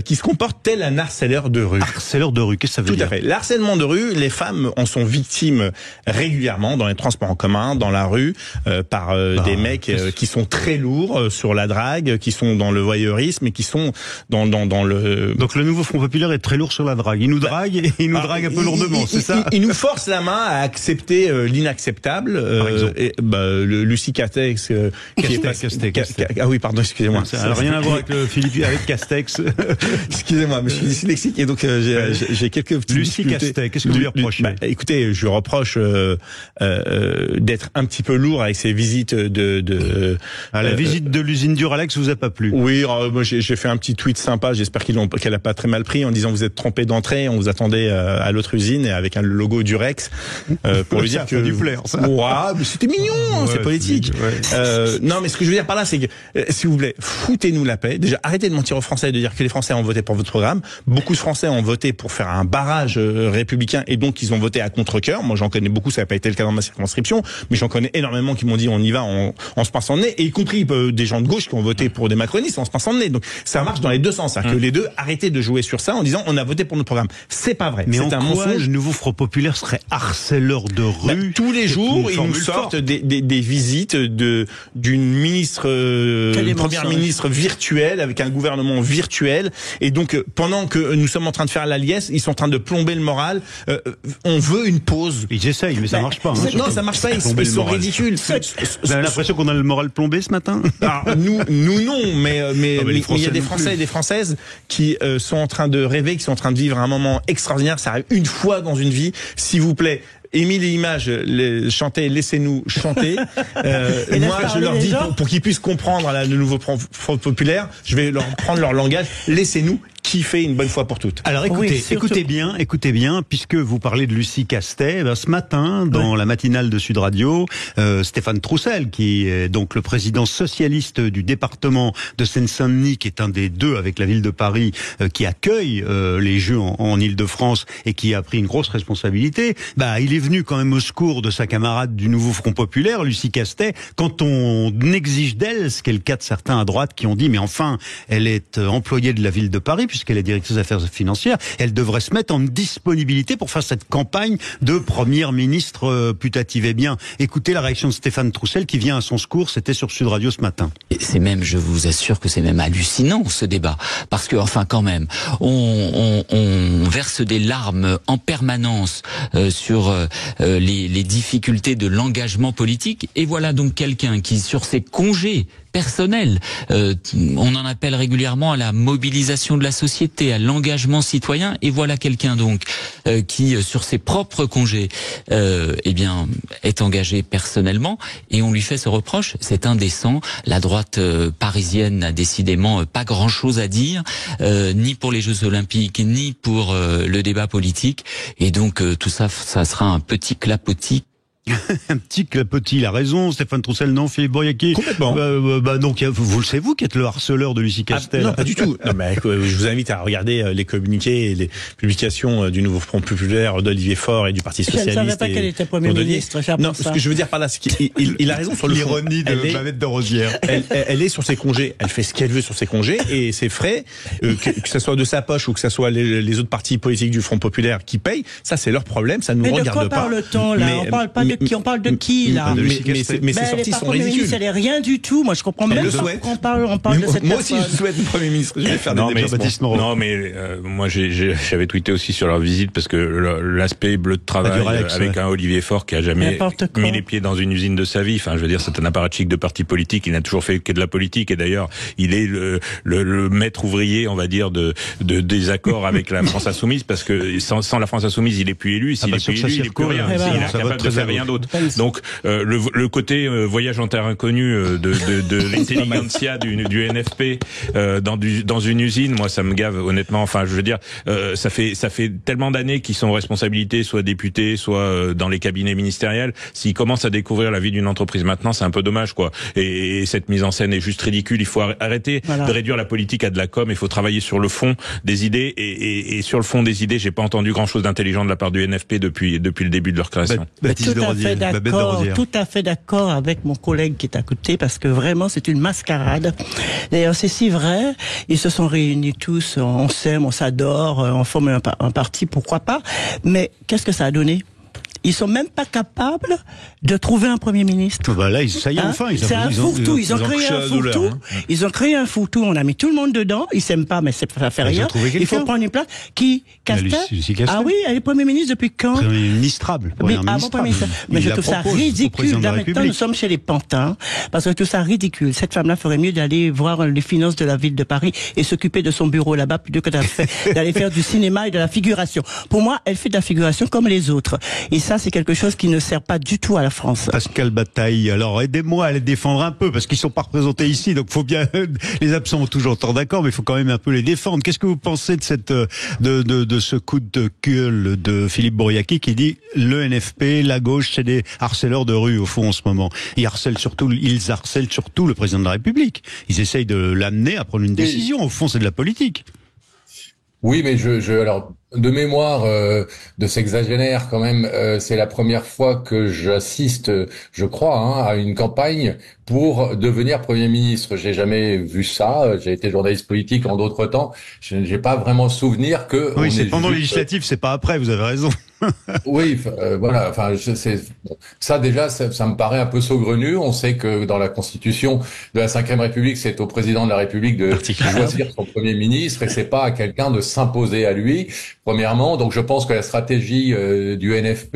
qui se comporte tel un harceleur de rue. Harceleur de rue, qu'est-ce que ça veut dire ? Tout à fait. L'harcèlement de rue, les femmes en sont victimes régulièrement dans les transports en commun, dans la rue, par des mecs qui sont très lourds sur la drague, qui sont dans le voyeurisme et qui sont dans le... Donc le nouveau Front populaire est très lourd sur la drague. Il nous drague et il nous drague un peu lourdement, c'est ça ? Il nous force la main à accepter l'inacceptable. Par exemple. Lucie Castex... Castex. Ah oui, pardon, excusez-moi. Ça n'a rien à voir avec Castex. Excusez-moi, mais je suis dyslexique et donc j'ai quelques petites Lucie Castex, qu'est-ce que vous lui reprochez ? Écoutez, je reproche d'être un petit peu lourd avec ses visites la visite de l'usine Duralex vous a pas plu ? Oui, moi j'ai fait un petit tweet sympa, j'espère qu'elle a pas très mal pris en disant vous êtes trompé d'entrée, on vous attendait à l'autre usine et avec un logo Durex pour lui dire que du flair, ça. Ouah, mais c'était mignon, c'est politique. Non, mais ce que je veux dire par là, c'est que, s'il vous plaît, foutez-nous la paix. Déjà, arrêtez de mentir aux Français et de dire que les Français ont voté pour votre programme. Beaucoup de Français ont voté pour faire un barrage républicain et donc ils ont voté à contre-cœur. Moi, j'en connais beaucoup, ça n'a pas été le cas dans ma circonscription, mais j'en connais énormément qui m'ont dit on y va, on se pince en nez, et y compris des gens de gauche qui ont voté pour des macronistes, on se pince en nez. Donc, ça marche dans les deux sens. Que les deux, arrêtez de jouer sur ça en disant on a voté pour notre programme. C'est pas vrai. Mais c'est un mensonge. Le nouveau Front populaire serait harceleur de rue. Tous les jours, ils nous sortent des visites d'une première ministre virtuelle avec un gouvernement virtuel. Et donc, pendant que nous sommes en train de faire la liesse, ils sont en train de plomber le moral. On veut une pause. Ils essayent, mais ça marche pas. Non, ça marche pas. Ils sont ridicules. Vous avez l'impression qu'on a le moral plombé ce matin ? Nous non, mais il y a des Français et des Françaises qui sont en train de rêver, qui sont en train de vivre un moment extraordinaire. Ça arrive une fois dans une vie. S'il vous plaît, Émile et Images chantaient, laissez-nous chanter. Moi, je leur dis, pour qu'ils puissent comprendre le nouveau Front populaire, je vais leur prendre leur langage, laissez-nous kiffer une bonne fois pour toutes. Alors écoutez bien, puisque vous parlez de Lucie Castet, ce matin, dans la matinale de Sud Radio, Stéphane Troussel, qui est donc le président socialiste du département de Seine-Saint-Denis, qui est un des deux avec la ville de Paris, qui accueille les Jeux en Île-de-France et qui a pris une grosse responsabilité, il est venu quand même au secours de sa camarade du nouveau Front populaire, Lucie Castet, quand on exige d'elle, ce qui est le cas de certains à droite qui ont dit, mais enfin, elle est employée de la ville de Paris, puisqu'elle est directrice des affaires financières, elle devrait se mettre en disponibilité pour faire cette campagne de première ministre putative. Eh bien, écoutez la réaction de Stéphane Troussel qui vient à son secours, c'était sur Sud Radio ce matin. C'est même, je vous assure que c'est même hallucinant ce débat, parce que enfin quand même, on verse des larmes en permanence sur les difficultés de l'engagement politique, et voilà donc quelqu'un qui sur ses congés personnel. On en appelle régulièrement à la mobilisation de la société, à l'engagement citoyen, et voilà quelqu'un donc qui, sur ses propres congés, est engagé personnellement, et on lui fait ce reproche. C'est indécent. La droite parisienne n'a décidément pas grand-chose à dire, ni pour les Jeux Olympiques, ni pour le débat politique, et donc tout ça, ça sera un petit clapotis. Un petit clapotis, il a raison, Stéphane Troussel, non, Philippe Bourriaqui. Complètement. Donc, vous le savez, vous qui êtes le harceleur de Lucie Castel. Non, pas du tout. Non, mais je vous invite à regarder les communiqués et les publications du nouveau Front populaire d'Olivier Faure et du Parti socialiste. Je ne savais pas qu'elle était Premier ministre. Non, ce que je veux dire par là, c'est qu'il a raison sur le fond. L'ironie de Babette de Rosière. Elle est sur ses congés, elle fait ce qu'elle veut sur ses congés, et c'est frais, que ça soit de sa poche ou que ça soit les autres partis politiques du Front populaire qui payent, ça c'est leur problème, ça ne nous regarde pas. Mais de quoi parle-t-on là? On parle pas de qui, on parle de qui là? Mais ces sorties sont ridicules. Elle est rien du tout. Moi, je comprends même pas pourquoi on parle de cette personne. Moi aussi, je souhaite le Premier ministre. Je vais faire des débats. Baptiste Moreau. Non, mais moi, j'avais tweeté aussi sur leur visite parce que l'aspect bleu de travail avec un Olivier Faure qui a jamais mis les pieds dans une usine de sa vie. Enfin, je veux dire, c'est un apparatchik de parti politique. Il n'a toujours fait que de la politique, et d'ailleurs, il est le maître ouvrier, on va dire, de désaccord avec la France Insoumise, parce que sans la France Insoumise, il est plus élu. S'il est plus élu, il est plus rien. Il est incapable de faire rien d'autre. Donc le côté voyage en terre inconnue de l'intelligentsia du NFP dans une usine, moi ça me gave honnêtement. Enfin, je veux dire, ça fait tellement d'années qu'ils sont en responsabilité, soit députés, soit dans les cabinets ministériels. S'ils commencent à découvrir la vie d'une entreprise maintenant, c'est un peu dommage, quoi. Et cette mise en scène est juste ridicule. Il faut arrêter de réduire la politique à de la com. Il faut travailler sur le fond des idées, et sur le fond des idées, j'ai pas entendu grand chose d'intelligent de la part du NFP depuis le début de leur création. Tout à fait d'accord avec mon collègue qui est à côté, parce que vraiment c'est une mascarade. D'ailleurs, c'est si vrai. Ils se sont réunis tous, on s'aime, on s'adore, on forme un parti, pourquoi pas. Mais qu'est-ce que ça a donné? Ils sont même pas capables de trouver un Premier ministre. Bah là, ça y est, enfin, c'est un fourre-tout. Ils ont créé un fourre-tout. Ils ont créé un fourre-tout. On a mis tout le monde dedans. Ils s'aiment pas, mais ça fait rien. Il faut prendre une place. Qui? Castel? Ah oui, elle est Premier ministre depuis quand? Premier ministrable. Mais je trouve ça ridicule. Là, maintenant, nous sommes chez les pantins, parce que je trouve ça ridicule. Cette femme-là ferait mieux d'aller voir les finances de la ville de Paris et s'occuper de son bureau là-bas, plutôt que d'aller faire du cinéma et de la figuration. Pour moi, elle fait de la figuration comme les autres. Et ça, c'est quelque chose qui ne sert pas du tout à la France. Pascal Bataille, alors aidez-moi à les défendre un peu, parce qu'ils sont pas représentés ici, donc faut bien, les absents ont toujours tort d'accord, mais il faut quand même un peu les défendre. Qu'est-ce que vous pensez de cette, de ce coup de gueule de Philippe Bourriaqui qui dit le NFP, la gauche, c'est des harceleurs de rue au fond en ce moment. Ils harcèlent surtout le président de la République. Ils essayent de l'amener à prendre une décision. Au fond, c'est de la politique. Oui, mais alors, de mémoire de sexagénaire quand même, c'est la première fois que j'assiste, je crois, à une campagne pour devenir Premier ministre. J'ai jamais vu ça. J'ai été journaliste politique en d'autres temps. Je n'ai pas vraiment souvenir que. Oui, c'est pendant législatif, c'est pas après. Vous avez raison. Oui, voilà. Enfin, ça déjà, ça me paraît un peu saugrenu. On sait que dans la Constitution de la Ve République, c'est au président de la République de choisir son Premier ministre, et c'est pas à quelqu'un de s'imposer à lui. Premièrement, donc je pense que la stratégie du NFP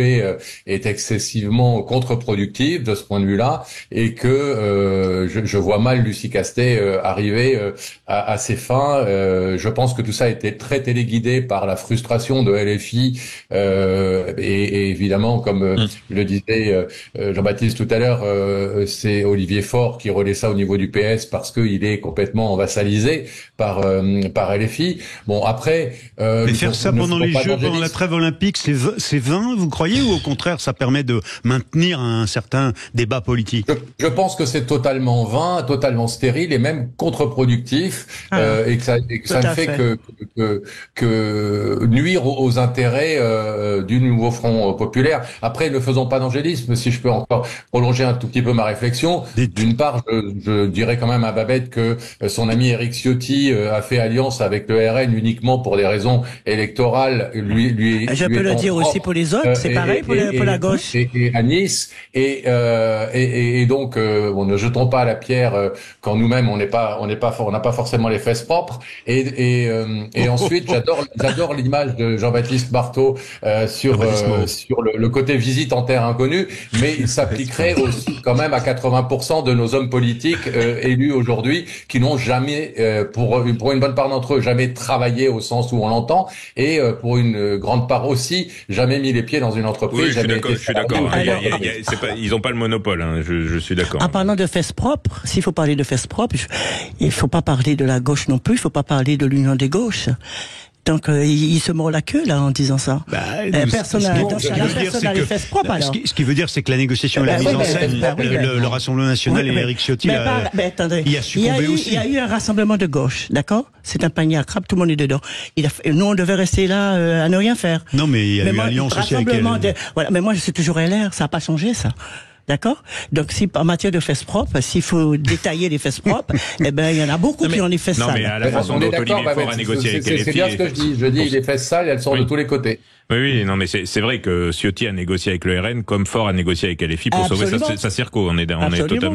est excessivement contre-productive de ce point de vue-là, et que je vois mal Lucie Castet arriver à ses fins. Je pense que tout ça a été très téléguidé par la frustration de LFI, et évidemment, comme le disait Jean-Baptiste tout à l'heure, c'est Olivier Faure qui relaie ça au niveau du PS, parce qu'il est complètement vassalisé par LFI. Bon, après, mais faire ça pendant les Jeux, pendant la trêve olympique, c'est vain, vous croyez, ou au contraire, ça permet de maintenir un certain débat politique? Je pense que c'est totalement vain, totalement stérile et même contre-productif, et que ça ne fait que nuire aux intérêts du nouveau Front populaire. Après, ne faisons pas d'angélisme, si je peux encore prolonger un tout petit peu ma réflexion. D'une part, je dirais quand même à Babette que son ami Éric Ciotti a fait alliance avec le RN uniquement pour des raisons électorales. Je peux le dire aussi pour les autres, c'est pareil pour la gauche. Et à Nice, et donc ne jetons pas la pierre quand nous-mêmes on n'a pas forcément les fesses propres. Et ensuite, j'adore l'image de Jean-Baptiste Barthaud sur le côté visite en terre inconnue, mais il s'appliquerait aussi quand même à 80% de nos hommes politiques élus aujourd'hui qui n'ont jamais, pour une bonne part d'entre eux, jamais travaillé au sens où on l'entend, et pour une grande part aussi, jamais mis les pieds dans une entreprise. Oui, je suis d'accord. Ils n'ont pas le monopole, hein, je suis d'accord. En parlant de fesses propres, s'il faut parler de fesses propres, il faut pas parler de la gauche non plus, il faut pas parler de l'union des gauches. Donc il se mord la queue là en disant ça. Personne n'a les fesses propres alors. Ce qui veut dire, c'est que la négociation et la mise en scène, le Rassemblement national et Éric Ciotti, il a succombé aussi. Il y a eu un rassemblement de gauche, d'accord? C'est un panier à crabe, tout le monde est dedans. Nous on devait rester là à ne rien faire. Non mais il y a eu alliance aussi avec elle. Voilà, mais moi je suis toujours LR, ça n'a pas changé ça. D'accord? Donc, si, en matière de fesses propres, s'il faut détailler les fesses propres, il y en a beaucoup qui ont les fesses sales. Non, mais à la façon dont Olivier Faure a négocié avec LFI. C'est bien ce que je dis. Je dis, les fesses sales, elles sortent de tous les côtés. Oui, non, mais c'est vrai que Ciotti a négocié avec le RN comme Faure a négocié avec LFI pour sauver sa circo. On est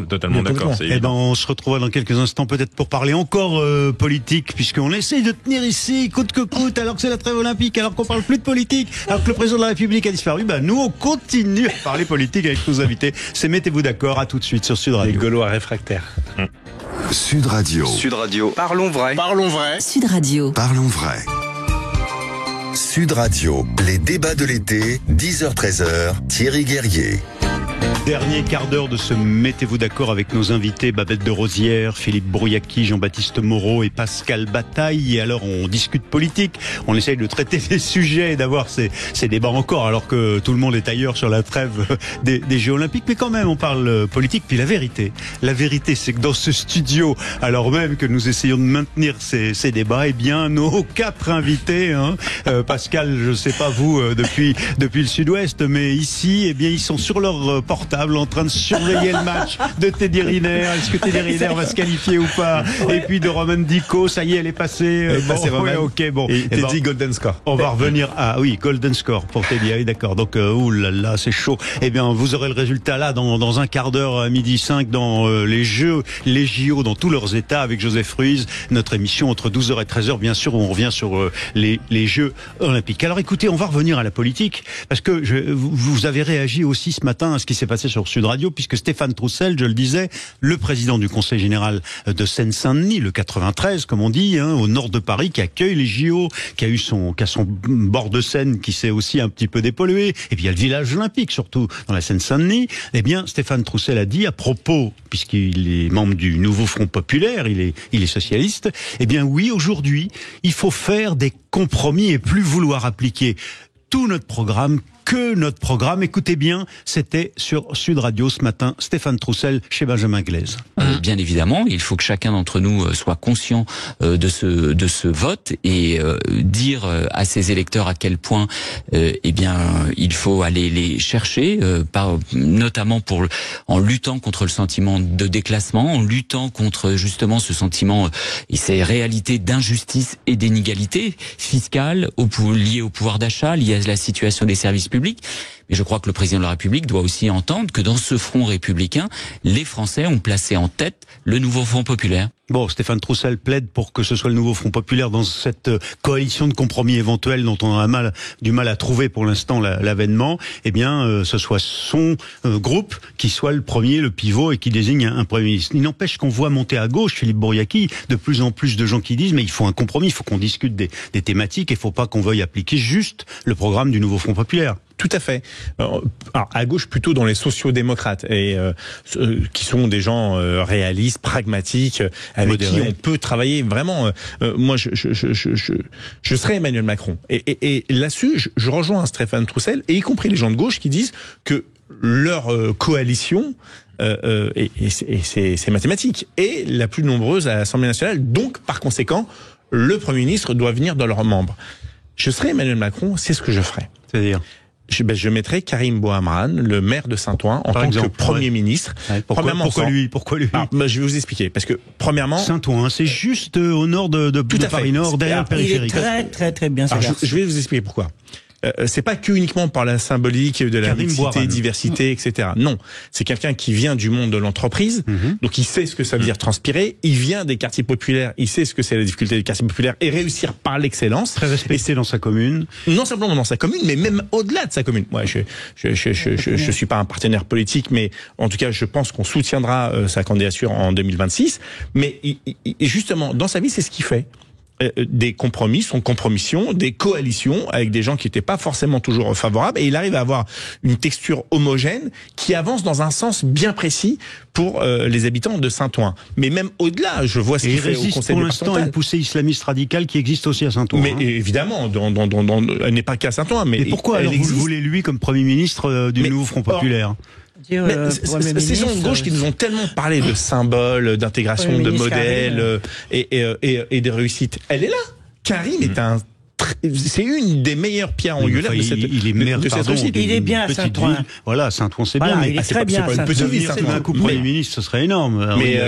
totalement d'accord. On se retrouvera dans quelques instants peut-être pour parler encore politique, puisqu'on essaye de tenir ici coûte que coûte, alors que c'est la trêve olympique, alors qu'on parle plus de politique, alors que le président de la République a disparu. Nous, on continue à parler politique avec nos invités. C'est Mettez-vous d'accord. À tout de suite sur Sud Radio. Les Gaulois réfractaires. Sud Radio. Sud Radio. Parlons vrai. Parlons vrai. Sud Radio. Parlons vrai. Sud Radio, les débats de l'été, 10h-13h, Thierry Guerrier. Dernier quart d'heure de ce Mettez-vous d'accord avec nos invités Babette de Rosière, Philippe Brouillaki, Jean-Baptiste Moreau et Pascal Bataille. Et alors on discute politique, on essaye de traiter des sujets et d'avoir ces débats encore alors que tout le monde est ailleurs sur la trêve des Jeux Olympiques. Mais quand même on parle politique. Puis la vérité c'est que dans ce studio, alors même que nous essayons de maintenir ces débats, eh bien nos 4 invités, Pascal, je sais pas vous depuis le Sud-Ouest, mais ici, eh bien ils sont sur leur portable en train de surveiller le match de Teddy Riner. Est-ce que Teddy Riner va se qualifier ou pas? Et puis de Roman Dico, ça y est, elle est passée. Et Teddy Golden Score. On va revenir à Golden Score pour Teddy. Oui, d'accord. Donc oulala, c'est chaud. Eh bien, vous aurez le résultat là dans un quart d'heure à 12h05 dans les JO dans tous leurs états avec Joseph Ruiz. Notre émission entre 12h et 13h, bien sûr, où on revient sur les Jeux Olympiques. Alors écoutez, on va revenir à la politique parce que vous avez réagi aussi ce matin à ce qui s'est passé sur Sud Radio, puisque Stéphane Troussel, je le disais, le président du Conseil général de Seine-Saint-Denis, le 93, comme on dit, au nord de Paris, qui accueille les JO, qui a son bord de Seine qui s'est aussi un petit peu dépollué, et puis il y a le village olympique, surtout dans la Seine-Saint-Denis. Eh bien, Stéphane Troussel a dit à propos, puisqu'il est membre du Nouveau Front Populaire, il est socialiste, eh bien oui, aujourd'hui, il faut faire des compromis et plus vouloir appliquer tout notre programme que notre programme. Écoutez bien, c'était sur Sud Radio ce matin, Stéphane Troussel chez Benjamin Glaise. Bien évidemment, il faut que chacun d'entre nous soit conscient de ce vote et dire à ses électeurs à quel point il faut aller les chercher, notamment en luttant contre le sentiment de déclassement, en luttant contre justement ce sentiment et ces réalités d'injustice et d'inégalité fiscale liées au pouvoir d'achat, liées à la situation des services publics. Mais je crois que le président de la République doit aussi entendre que dans ce front républicain, les Français ont placé en tête le nouveau Front populaire. Bon, Stéphane Troussel plaide pour que ce soit le nouveau Front populaire dans cette coalition de compromis éventuels dont on a du mal à trouver pour l'instant l'avènement. Eh bien, ce soit son groupe qui soit le premier, le pivot et qui désigne un Premier ministre. Il n'empêche qu'on voit monter à gauche, Philippe Brouillaki, de plus en plus de gens qui disent mais il faut un compromis, il faut qu'on discute des thématiques et il ne faut pas qu'on veuille appliquer juste le programme du nouveau Front populaire. Tout à fait. Alors, à gauche, plutôt dans les sociaux-démocrates, et qui sont des gens réalistes, pragmatiques, avec modérés, qui on peut travailler vraiment. Moi, je serais Emmanuel Macron. Et là-dessus, je rejoins Stéphane Troussel, et y compris les gens de gauche qui disent que leur coalition, et c'est mathématique, est la plus nombreuse à l'Assemblée nationale. Donc, par conséquent, le Premier ministre doit venir dans leurs membres. Je serais Emmanuel Macron, c'est ce que je ferais. C'est-à-dire je mettrais Karim Bouhamran, le maire de Saint-Ouen, en tant que Premier ministre. Ouais, pourquoi lui Je vais vous expliquer. Parce que, premièrement... Saint-Ouen, c'est juste au nord de Paris Nord, derrière le périphérique. Il est très, très, très bien. Je vais vous expliquer pourquoi. c'est pas que uniquement par la symbolique de la mixité, diversité, etc. Non, c'est quelqu'un qui vient du monde de l'entreprise, donc il sait ce que ça veut dire transpirer, il vient des quartiers populaires, il sait ce que c'est la difficulté des quartiers populaires et réussir par l'excellence. Très respecté dans sa commune. Non simplement dans sa commune, mais même au-delà de sa commune. Moi, je suis pas un partenaire politique, mais en tout cas, je pense qu'on soutiendra sa candidature en 2026. Mais justement, dans sa vie, c'est ce qu'il fait. Des compromis, son compromission, des coalitions avec des gens qui n'étaient pas forcément toujours favorables, et il arrive à avoir une texture homogène qui avance dans un sens bien précis pour les habitants de Saint-Ouen. Mais même au-delà, je vois ce qu'il fait au conseil départemental. Pour l'instant à une poussée islamiste radicale qui existe aussi à Saint-Ouen. Mais évidemment, elle n'est pas qu'à Saint-Ouen. Mais pourquoi alors vous voulez lui comme Premier ministre du nouveau Front Populaire? Ces gens de gauche qui nous ont tellement parlé de symboles, d'intégration, de modèles et de réussite. Elle est là. Karim c'est une des meilleures pierres angulaires de cette société. Il est bien à Saint-Ouen. Voilà, Saint-Ouen c'est bien. Il est très bien. C'est pas une petite ville, Saint-Ouen. Un coup Premier ministre, ce serait énorme. Mais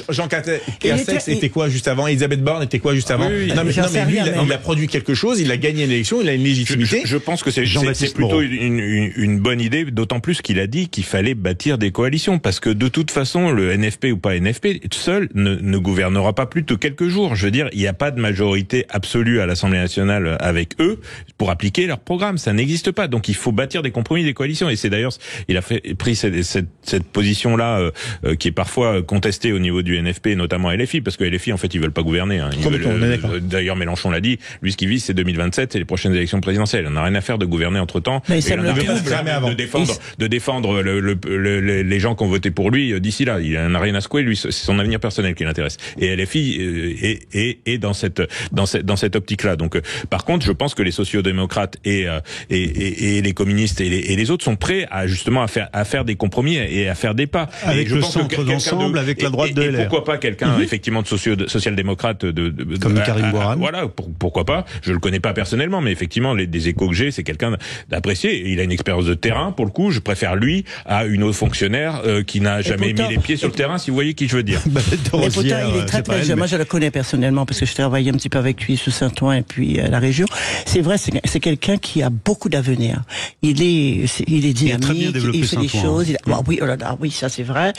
Jean Castex était quoi juste avant? Elisabeth Borne était quoi juste avant? Non mais lui, il a produit quelque chose, il a gagné l'élection, il a une légitimité. Je pense que c'est plutôt une bonne idée, d'autant plus qu'il a dit qu'il fallait bâtir des coalitions, parce que de toute façon, le NFP ou pas NFP, seul ne gouvernera pas plus de quelques jours. Je veux dire, il n'y a pas de majorité absolue à l'Assemblée nationale avec eux pour appliquer leur programme. Ça n'existe pas. Donc il faut bâtir des compromis, des coalitions. Et c'est d'ailleurs, il a pris cette position-là qui est parfois contestée au niveau du NFP, notamment LFI, parce que LFI, en fait, ils veulent pas gouverner. Hein. D'ailleurs, Mélenchon l'a dit. Lui, ce qu'il vise, c'est 2027, c'est les prochaines élections présidentielles. On n'a rien à faire de gouverner entre-temps. Mais ça de défendre les gens qui ont voté pour lui d'ici là. Il n'a rien à secouer. Lui, c'est son avenir personnel qui l'intéresse. Et LFI est dans cette optique-là. Donc, par contre, je pense que les sociodémocrates et les communistes et les autres sont près à justement à faire des compromis et à faire des pas. Avec le centre d'ensemble, avec la droite de LR. Pourquoi pas quelqu'un effectivement de social-démocrate comme Karim Bouarram. Voilà, pourquoi pas. Je le connais pas personnellement, mais effectivement des échos que j'ai, c'est quelqu'un d'apprécié. Il a une expérience de terrain pour le coup. Je préfère lui à une autre fonctionnaire qui n'a jamais mis les pieds sur le terrain. Si vous voyez qui je veux dire. Mais pourtant, il est très jeune. Moi, je le connais personnellement parce que je travaillais un petit peu avec lui sous Saint-Ouen et puis la région. C'est vrai, c'est quelqu'un qui a beaucoup d'avenir. Il est dynamique, il fait des choses. Oui, ça c'est vrai.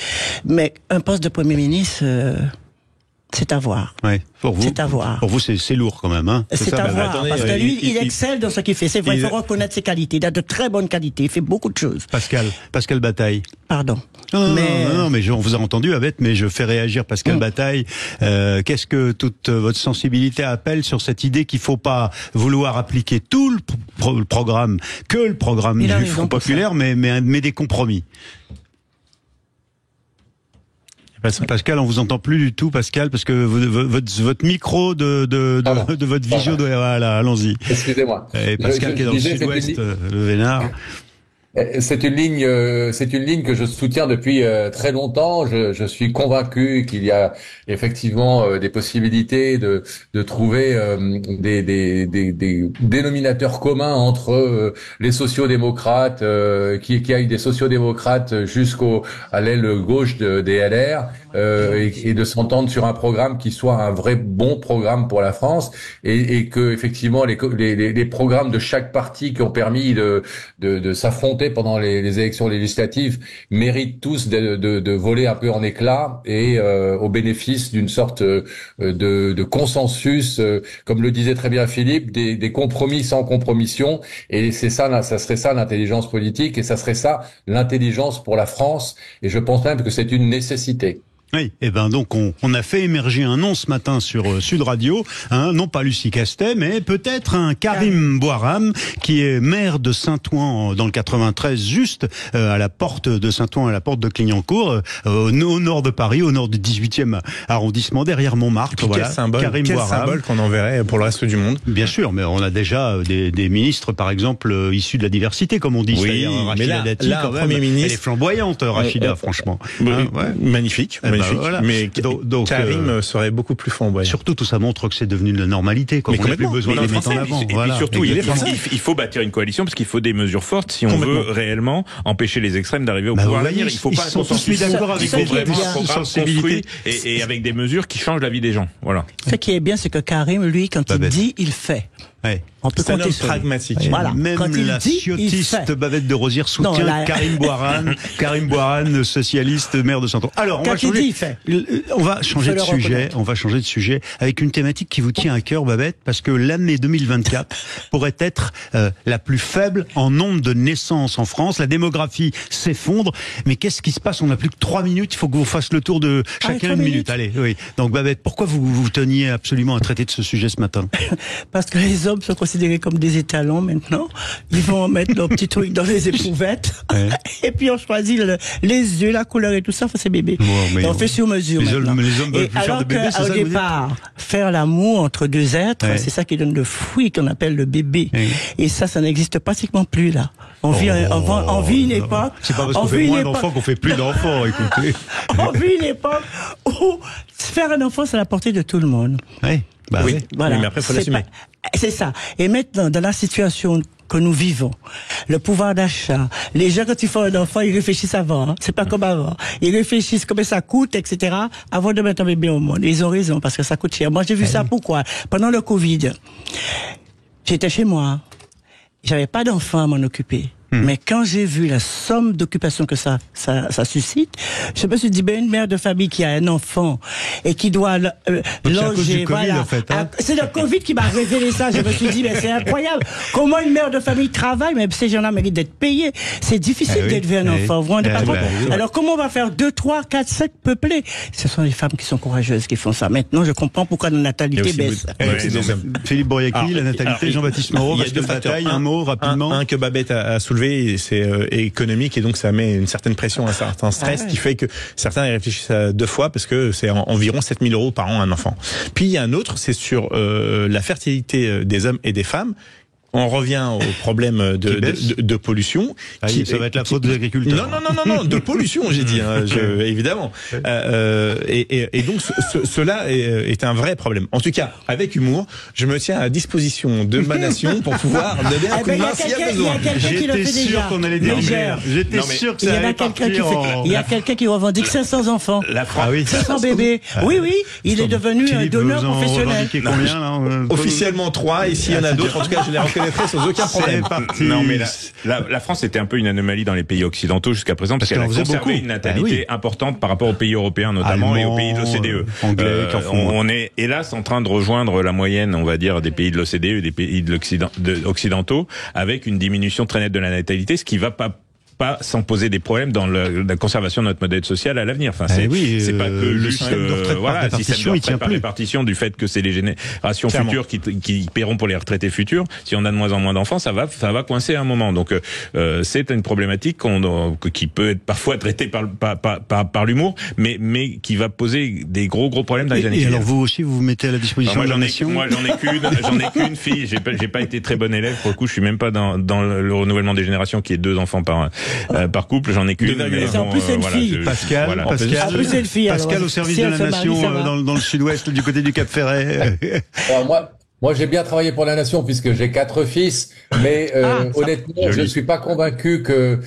Mais un poste de Premier ministre, c'est à voir. Ouais. C'est à voir. Pour vous, c'est lourd quand même, hein. C'est à voir. Parce que lui, il excelle dans ce qu'il fait. C'est vrai, il faut reconnaître ses qualités. Il a de très bonnes qualités. Il fait beaucoup de choses. Pascal Bataille. Pardon. Non, mais on vous a entendu, Abed, mais je fais réagir Pascal Bataille. Qu'est-ce que toute votre sensibilité appelle sur cette idée qu'il faut pas vouloir appliquer tout le programme, que le programme du Front Populaire, mais des compromis? Pascal, on vous entend plus du tout, Pascal, parce que votre micro de votre visio doit... Voilà, allons-y. Excusez-moi. Et Pascal qui est dans le sud-ouest, le Vénard. C'est une ligne que je soutiens depuis très longtemps. Je suis convaincu qu'il y a effectivement des possibilités de trouver des dénominateurs communs entre les sociodémocrates, qui aillent des sociodémocrates à l'aile gauche des LR, et de s'entendre sur un programme qui soit un vrai bon programme pour la France, et que effectivement les programmes de chaque parti qui ont permis de s'affronter pendant les élections législatives méritent tous de voler un peu en éclats et au bénéfice d'une sorte de consensus, comme le disait très bien Philippe, des compromis sans compromission. Et ça serait ça l'intelligence politique, et ça serait ça l'intelligence pour la France. Et je pense même que c'est une nécessité. Oui, et donc on a fait émerger un nom ce matin sur Sud Radio, non pas Lucie Castet, mais peut-être un Karim Bouarram, qui est maire de Saint-Ouen dans le 93, juste à la porte de Saint-Ouen, à la porte de Clignancourt, au nord de Paris, au nord du 18e arrondissement, derrière Montmartre. Voilà, quel symbole qu'on enverrait pour le reste du monde. Bien sûr, mais on a déjà des ministres, par exemple, issus de la diversité, comme on dit. Oui, Rachida Dati, quand même, Premier ministre, elle est flamboyante, Rachida, franchement. Magnifique. Voilà. Mais donc Karim serait beaucoup plus flamboyant. Surtout, tout ça montre que c'est devenu de la normalité. On n'a plus besoin de les mettre en avant. Et puis surtout, il faut bâtir une coalition parce qu'il faut des mesures fortes si on veut réellement empêcher les extrêmes d'arriver au pouvoir. Il faut pas sont tous mis d'accord avec vous. Vraiment un programme construit et avec des mesures qui changent la vie des gens. Voilà. Ce qui est bien, c'est que Karim, lui, quand il dit, il fait. Ouais. On peut compter sur pragmatique. Voilà. Même la ciotiste Babette de Rosière soutient Karim Bouarane. Karim Bouarane, socialiste, maire de Saint-Ouen. Alors, on va changer de sujet. On va changer de sujet avec une thématique qui vous tient à cœur, Babette, parce que l'année 2024 pourrait être la plus faible en nombre de naissances en France. La démographie s'effondre. Mais qu'est-ce qui se passe? On n'a plus que 3 minutes. Il faut que vous fassiez le tour de chacun une minute. Allez, oui. Donc, Babette, pourquoi vous teniez absolument à traiter de ce sujet ce matin? Parce que les hommes sont considérés comme des étalons maintenant. Ils vont mettre leurs petits trucs dans les éprouvettes. Ouais. Et puis on choisit les yeux, la couleur et tout ça. Enfin, c'est bébé. Et on fait sur mesure maintenant. Les hommes veulent plus faire de bébé, c'est ça? Au départ, faire l'amour entre deux êtres, c'est ça qui donne le fruit qu'on appelle le bébé. Et ça n'existe pratiquement plus là. On vit une époque. C'est pas parce qu'on fait moins d'enfants qu'on fait plus d'enfants, écoutez. On vit une époque où faire un enfant, c'est à la portée de tout le monde. Oui. Bah oui. Voilà. Mais après, il faut l'assumer. C'est ça. Et maintenant, dans la situation que nous vivons, le pouvoir d'achat, les gens, quand ils font un enfant, ils réfléchissent avant. Hein. C'est pas comme avant. Ils réfléchissent combien ça coûte, etc., avant de mettre un bébé au monde. Et ils ont raison, parce que ça coûte cher. Moi, j'ai vu ça pourquoi? Pendant le Covid, j'étais chez moi. J'avais pas d'enfant à m'en occuper. Mais quand j'ai vu la somme d'occupation que ça suscite, je me suis dit, une mère de famille qui a un enfant et qui doit loger, voilà. En fait, hein. C'est le Covid qui m'a révélé ça. Je me suis dit, c'est incroyable. Comment une mère de famille travaille, mais ces gens-là méritent d'être payés. C'est difficile d'élever un enfant. Vous vous rendez pas compte? Alors comment on va faire 2, 3, 4, 5 peuplés? Ce sont les femmes qui sont courageuses qui font ça. Maintenant, je comprends pourquoi la natalité baisse. Philippe Bouriaki, la natalité, Jean-Baptiste Moreau, parce que bataille, un mot rapidement. Un que Babette a soulevé, c'est économique, et donc ça met une certaine pression, un certain stress qui fait que certains y réfléchissent à 2 fois, parce que c'est environ 7 000 € par an un enfant. Puis il y a un autre, c'est sur la fertilité des hommes et des femmes. On revient au problème de pollution. Ça va être la faute des agriculteurs. Non, de pollution, j'ai dit, évidemment. Et donc, cela est un vrai problème. En tout cas, avec humour, je me tiens à disposition de ma nation pour pouvoir donner un coup de main s'il y a besoin. J'étais sûr qu'on allait dire merde. J'étais sûr que ça allait partir. Il y a quelqu'un qui revendique 500 enfants. La France. 500 bébés. Oui, il est devenu un donneur professionnel. Officiellement 3, et s'il y en a d'autres, en tout cas, je les reconnaîtrai sans aucun problème. Non, mais la France était un peu une anomalie dans les pays occidentaux jusqu'à présent, parce qu'elle a conservé une natalité importante par rapport aux pays européens notamment, et aux pays de l'OCDE. On est hélas en train de rejoindre la moyenne, on va dire, des pays de l'OCDE et des pays occidentaux, avec une diminution très nette de la natalité, ce qui va pas sans poser des problèmes dans la conservation de notre modèle social à l'avenir. Enfin, c'est pas que le juste système de retraite par répartition, par répartition, du fait que c'est les générations futures qui paieront pour les retraités futurs. Si on a de moins en moins d'enfants, ça va coincer à un moment. Donc c'est une problématique qui peut être parfois traitée par l'humour, mais qui va poser des gros problèmes dans les années. Et alors vous aussi, vous vous mettez à la disposition de la nation? Moi, j'en ai qu'une fille. J'ai pas été très bon élève pour le coup. Je suis même pas dans le renouvellement des générations, qui est 2 enfants par couple. J'en ai qu'une. En plus, c'est une fille. Pascal, Pascal au service de la nation dans le sud-ouest, du côté du Cap Ferret. Alors moi, j'ai bien travaillé pour la nation puisque j'ai 4 fils, mais honnêtement, je ne suis pas convaincu que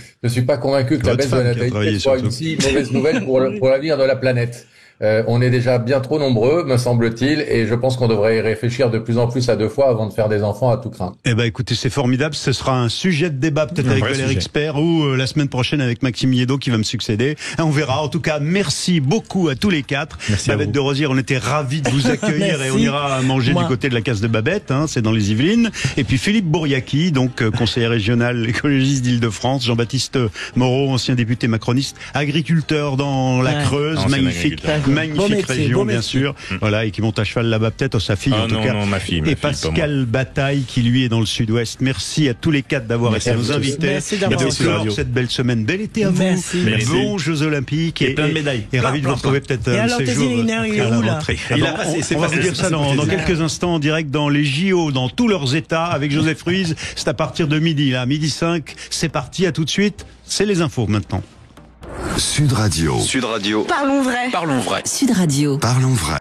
la baisse de la natalité soit une si mauvaise nouvelle pour l'avenir de la planète. On est déjà bien trop nombreux, me semble-t-il, et je pense qu'on devrait y réfléchir de plus en plus à 2 fois avant de faire des enfants à tout craint. Eh ben, écoutez, c'est formidable. Ce sera un sujet de débat peut-être avec Valérie Expert ou la semaine prochaine avec Maxime Yeddo qui va me succéder. On verra. En tout cas, merci beaucoup à tous les 4. Babette de Rosière, on était ravis de vous accueillir et on ira manger du côté de la case de Babette, c'est dans les Yvelines. Et puis Philippe Bouriaki, donc conseiller régional écologiste d'Île-de-France, Jean-Baptiste Moreau, ancien député macroniste, agriculteur dans la Creuse, magnifique région, bien sûr. Voilà, et qui monte à cheval là-bas, peut-être, sa fille, en tout cas. Ma fille, et Pascal Bataille, qui lui est dans le sud-ouest. Merci à tous les 4 d'avoir été nos invités. Merci d'avoir été cette belle semaine. Bel été à vous. Bons Jeux Olympiques. Et plein de médailles. Et ravi de vous retrouver peut-être un de ces jours. On va vous dire ça dans quelques instants en direct dans les JO, dans tous leurs états, avec Joseph Ruiz. C'est à partir de midi, là. 12h05. C'est parti. À tout de suite. C'est les infos maintenant. Sud Radio. Parlons vrai. Sud Radio. Parlons vrai.